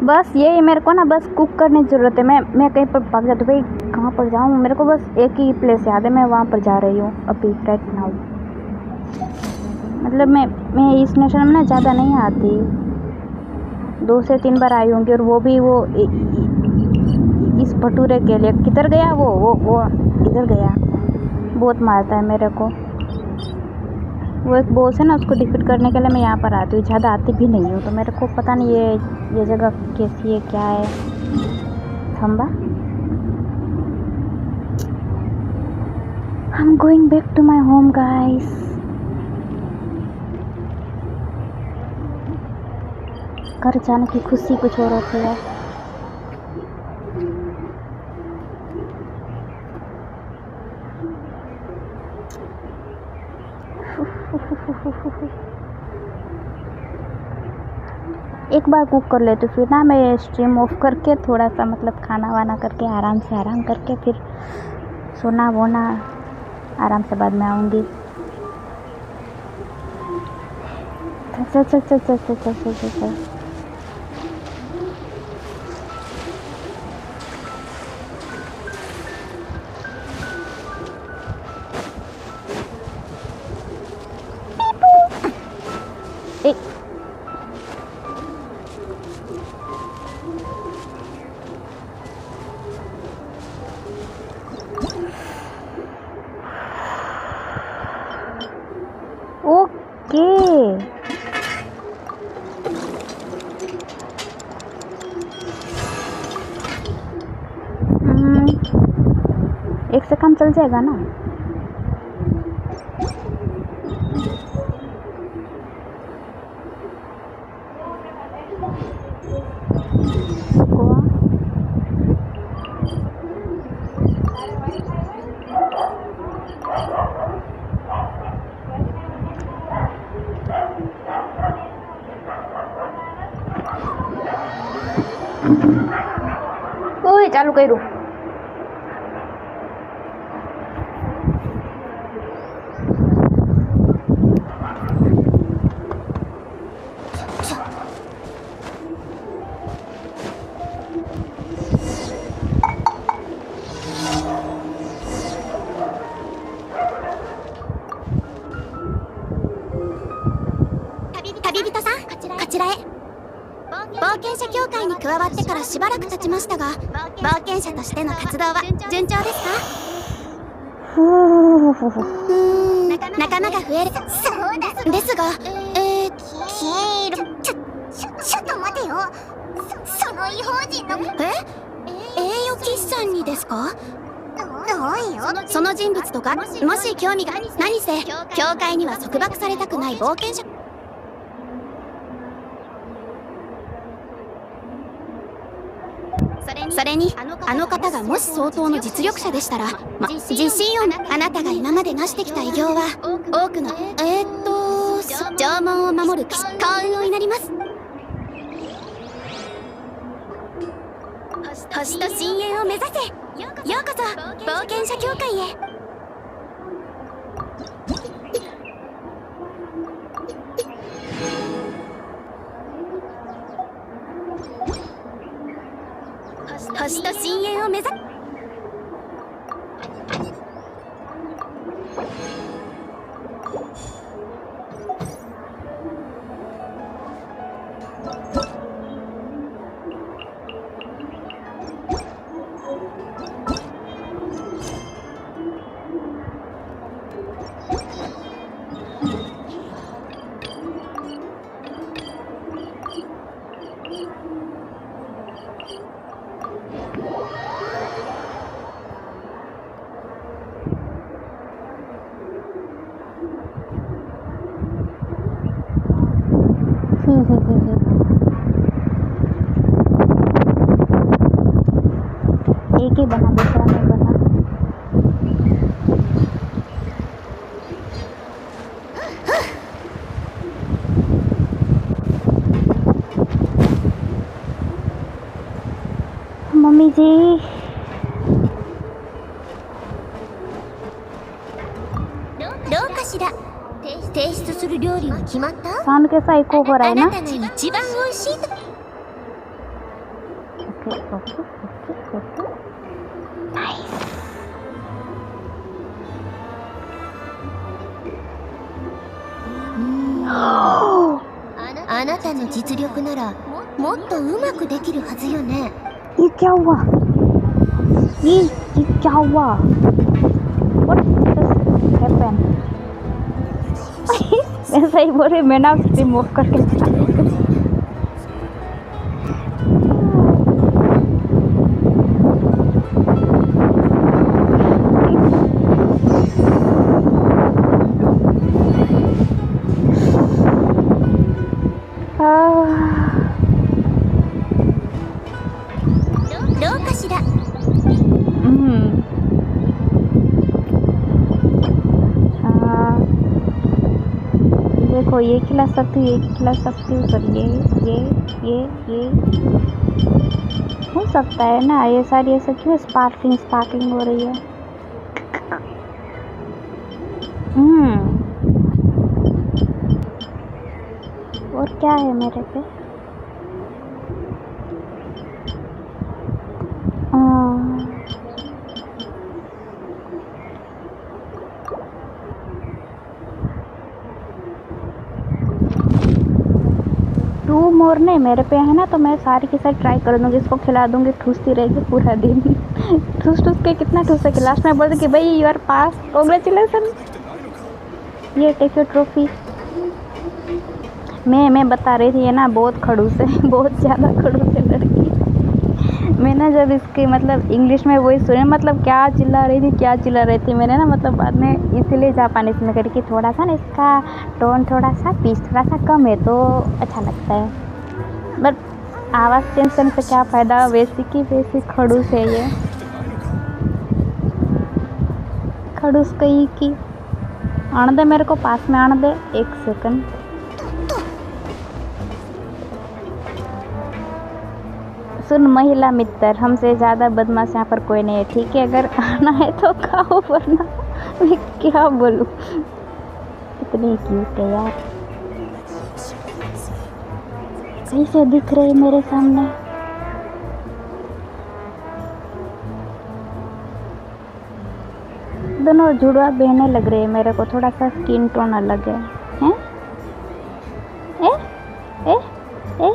बस यही मेरे को ना, बस कुक करने की ज़रूरत है। मैं कहीं पर भाग जाती हूँ, भाई कहाँ पर जाऊँ, मेरे को बस एक ही प्लेस याद है, मैं वहाँ पर जा रही हूँ अभी राइट नाउ। मतलब मैं इस नेशन में ना ज़्यादा नहीं आती, 2 से 3 बार आई होंगी, और वो भी वो इस भटूरे के लिए। किधर गया वो इधर गया, बहुत मारता है मेरे को। वो एक बॉस है ना, उसको डिफीट करने के लिए मैं यहाँ पर आती हूँ, ज़्यादा आती भी नहीं हूँ, तो मेरे को पता नहीं ये जगह कैसी है, क्या है। थम्बा, I am going back to my home guys. घर जाने की खुशी कुछ और होती है। एक बार कुक कर ले तो फिर ना मैं स्ट्रीम ऑफ करके थोड़ा सा मतलब खाना वाना करके आराम करके फिर सोना वोना आराम से बाद में आऊँगी। चल। ओके, एक से काम चल जाएगा ना। ओए चालू करू।旅人さん、こちらへ。冒険者協会に加わってからしばらく経ちましたが、冒険者としての活動は順調ですか？仲間が増える。そうですが、黄色。ちょっと待てよ。その異邦人の栄誉喫茶にですか？その人物とか、もし興味が、何せ協会には束縛されたくない冒険者。それにあの方がもし相当の実力者でしたら、自信をあなたが今まで成してきた偉業は多くの縄文を守る幸運を祈ります。星と深淵を目指せ。ようこそ冒険者協会へ。星と深淵を目指 एक ही बना, दूसरा नहीं बना। मम्मी जी साउंड कैसा इको हो रहा है ना? Okay okay okay okay nice. あなたの実力ならもっとうまくできるはずよね。 ये क्या हुआ? ये क्या हुआ? What just happened? ऐसा ही बोल रही, मैं ना स्ट्रीम ऑफ करके देखो ये खिला सकती हूँ, ये खिला सकती हूँ, पर ये हो सकता है ना। ये सारी ऐसे क्यों स्पार्कलिंग हो रही है? और क्या है मेरे पे? टू मोर नहीं मेरे पे है ना, तो मैं सारी के साथ ट्राई कर दूँगी, इसको खिला दूँगी, ठूसती रहेगी पूरा दिन। ठूस के कितना ठूसेगी, लास्ट में बोल दूँ कि भाई यू आर पास, कांग्रेचुलेसन, ये टेक योर ट्रॉफी। मैं बता रही थी ये ना बहुत खड़ूस है, बहुत ज़्यादा खड़ूस है लड़की। मैं ना जब इसके मतलब इंग्लिश में वही सुने, मतलब क्या चिल्ला रही थी मैंने ना, मतलब बाद में इसीलिए जापानीज में करी कि थोड़ा सा ना इसका टोन थोड़ा सा पिच थोड़ा सा कम है तो अच्छा लगता है। बट आवाज़ चेंज करने से क्या फ़ायदा, वैसी की वैसी खड़ूस है ये, खड़ूस कहीं की। आने दे मेरे को, पास में आने दे, एक सेकंड। सुन महिला मित्र, हमसे ज़्यादा बदमाश यहाँ पर कोई नहीं है, ठीक है? अगर आना है तो खाओ, वरना मैं क्या बोलूँ। इतनी क्यूट है यार, कैसे दिख रही मेरे सामने। दोनों जुड़वा बहने लग रही है मेरे को, थोड़ा सा स्किन टोन अलग है, हैं? ए ए ए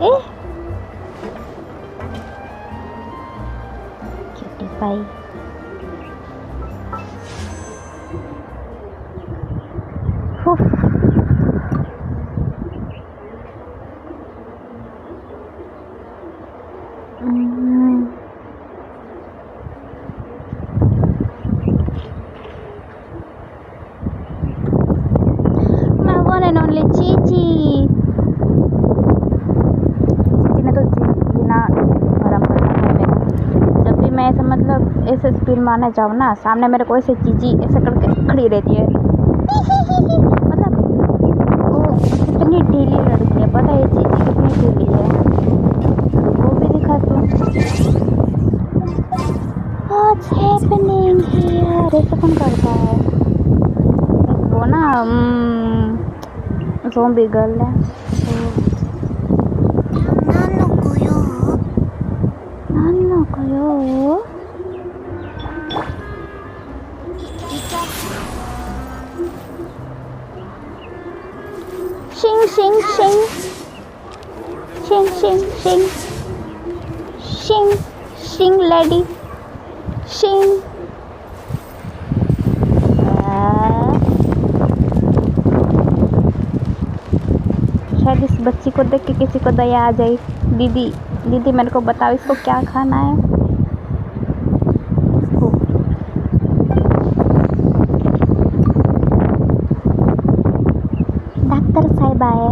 ए भाई my one and only Chichi ने तो जीना आराम करना है मेरा। जब भी मैं ऐसे मतलब ऐसे स्पीड मारने जाऊँ ना, सामने मेरे को ऐसे चीची ऐसे करके खड़ी रहती है। मतलब वो कितनी ढीली लड़की है, पता है चीची कितनी ढीली है, वो भी दिखा तू। What's happening here? ऐसे कौन करता है? वो ना ज़ॉम्बी गर्ल है। Shing shing shing shing shing shing shing shing lady shing। शायद इस बच्ची को देख के किसी को दया आ जाए। दीदी दीदी मेरे को बताओ इसको क्या खाना है। डॉक्टर साहब आए।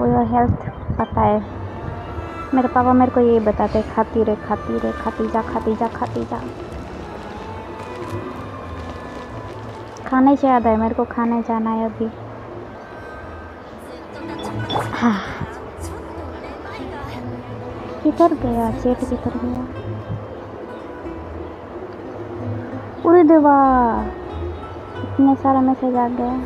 फॉर योर हेल्थ पता है। मेरे पापा मेरे को यही बताते, खाती रहे खाती रहे, खाती जा खाती जा खाती जा। खाने से याद है, मेरे को खाने जाना है अभी। हाँ किधर गया चेट, किधर गया? पूरी देवा इतने सारा मैसेज आ गया।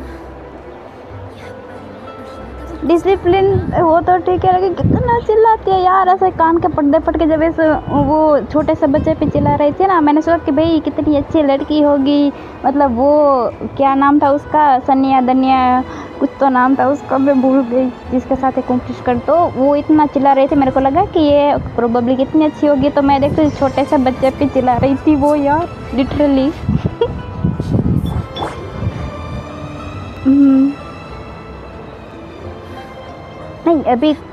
डिसिप्लिन वो तो ठीक है, लेकिन कितना चिल्लाती है यार, ऐसे कान के पर्दे फट के। जब ऐसे वो छोटे से बच्चे पे चिल्ला रही थी ना, मैंने सोचा कि भाई कितनी अच्छी लड़की होगी, मतलब वो क्या नाम था उसका, सनिया दनिया कुछ तो नाम था उसका, मैं भूल गई, जिसके साथ कोशिश कर। तो वो इतना चिल्ला रही थी, मेरे को लगा कि ये प्रोबेबली कितनी अच्छी होगी। तो मैं देखती छोटे से बच्चे पे चिल्ला रही थी वो यार, लिटरली। नहीं,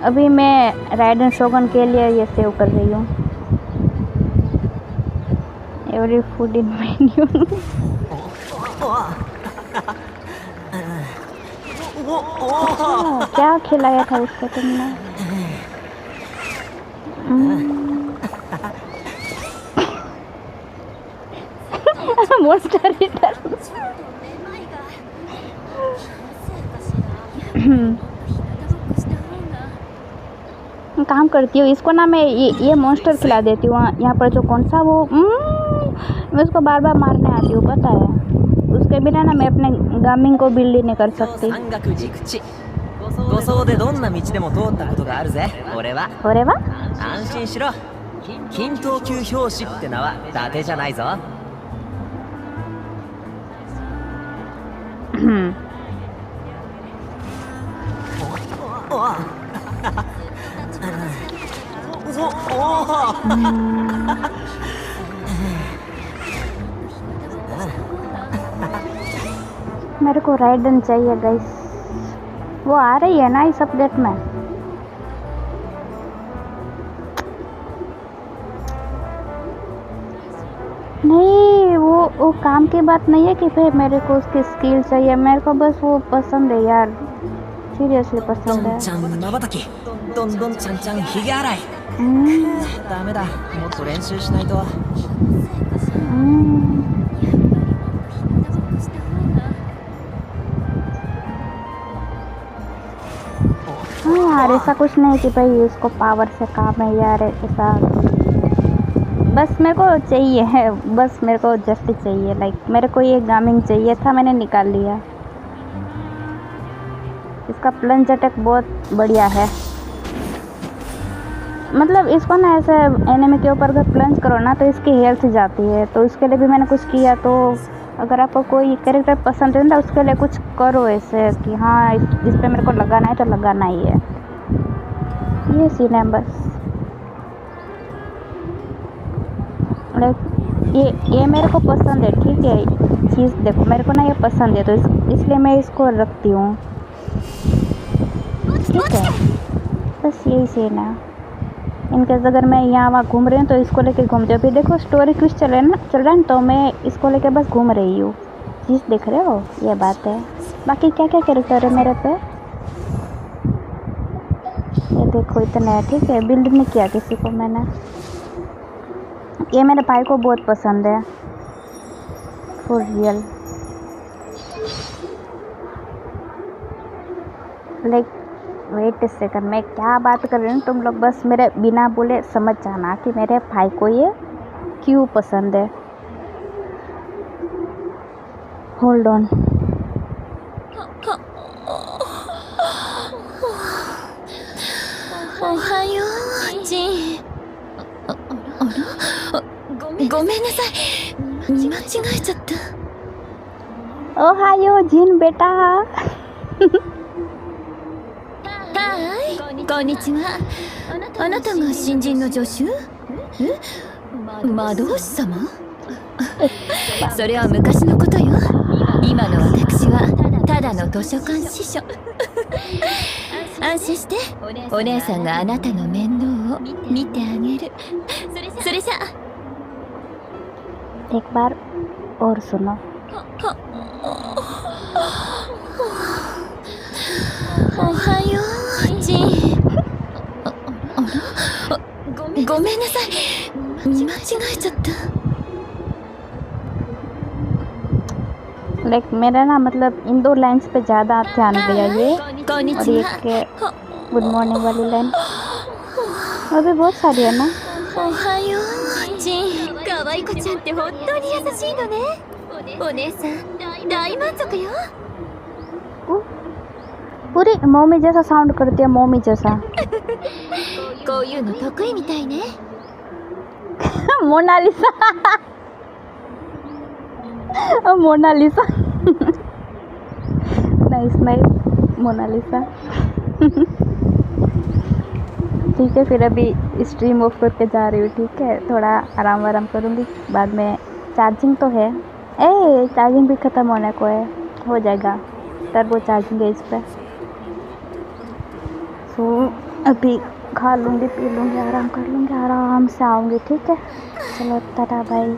अभी मैं राइडन शोगन के लिए ये सेव कर रही हूँ। Every food in menu. क्या खिलाया था उसको तुमने? मोस्टर काम करती हूँ इसको ना, मैं ये मॉन्स्टर खिला देती हूँ। यहाँ पर जो कौन सा वो मैं उसको बार बार मारने आती हूँ, पता है। उसके बिना ना मैं अपने गामिंग को बिल्ड ही नहीं कर सकती। मेरे को राइडन चाहिए गाइस। वो आ रही है ना इस अपडेट में? नहीं, वो काम की बात नहीं है कि भाई मेरे को उसकी स्किल चाहिए, मेरे को बस वो पसंद है यार, सीरियसली पसंद है। हाँ यार, ऐसा कुछ नहीं कि भाई इसको पावर से काम है यार, ऐसा बस मेरे को चाहिए है, बस मेरे को जस्ट चाहिए। लाइक मेरे को ये गामिंग चाहिए था, मैंने निकाल लिया। इसका प्लंज अटैक बहुत बढ़िया है, मतलब इसको ना ऐसे एनिमी के ऊपर अगर प्लंज करो ना तो इसकी हेल्थ जाती है। तो इसके लिए भी मैंने कुछ किया। तो अगर आपको कोई कैरेक्टर पसंद है ना, उसके लिए कुछ करो ऐसे कि हाँ इस पे मेरे को लगाना है तो लगाना ही है। ये सीन है बस। ये मेरे को पसंद है, ठीक है। चीज़ देखो, मेरे को ना ये पसंद है तो इसलिए मैं इसको रखती हूँ, ठीक है। बस यही सीन है। इनकेस अगर मैं यहाँ वहाँ घूम रही हूँ तो इसको लेके घूमती हूँ। अभी देखो स्टोरी क्विज चल रहा है ना, तो मैं इसको लेके बस घूम रही हूँ। चीज़ देख रहे हो, ये बात है। बाकी क्या क्या कैरेक्टर है मेरे पे, ये देखो इतना है, ठीक है। बिल्ड नहीं किया किसी को मैंने। ये मेरे भाई को बहुत पसंद है, for real. Like wait second, मैं क्या बात कर रही हूँ, तुम लोग बस मेरे बिना बोले समझ जाना कि मेरे भाई को ये क्यों पसंद है। Hold on. ओहायो जिन बेटा। こんにちは。あなたが新人の助手？魔導士様？それは昔のことよ。今の私はただの図書館司書。安心して、お姉さんがあなたの面倒を見てあげる。それじゃ。एक बार और सुनो। おはよう。ごめんなさい。見間違えちゃった。लाइक मेरा ना मतलब इन दो लाइन्स पे ज़्यादा ध्यान दिया ये, और एक गुड मॉर्निंग वाली लाइन और भी बहुत सारी है ना। おはようジン。可愛い子ちゃんって本当に優しいのね。お姉さん大満足よ。 पूरी मोमी जैसा साउंड करती है, मोमी जैसा। こういうの得意みたいね。मोनालिसा मोनालिसा नाइस नाइस मोनालिसा। ठीक है, फिर अभी स्ट्रीम ऑफ करके जा रही हूँ। ठीक है, थोड़ा आराम वाराम करूँगी, बाद में चार्जिंग तो है। चार्जिंग भी ख़त्म होने को है, हो जाएगा टर्बो चार्जिंग है इस पर। सो अभी खा लूँगी, पी लूँगी, आराम कर लूँगी, आराम से आऊँगी। ठीक है, चलो टाटा बाय।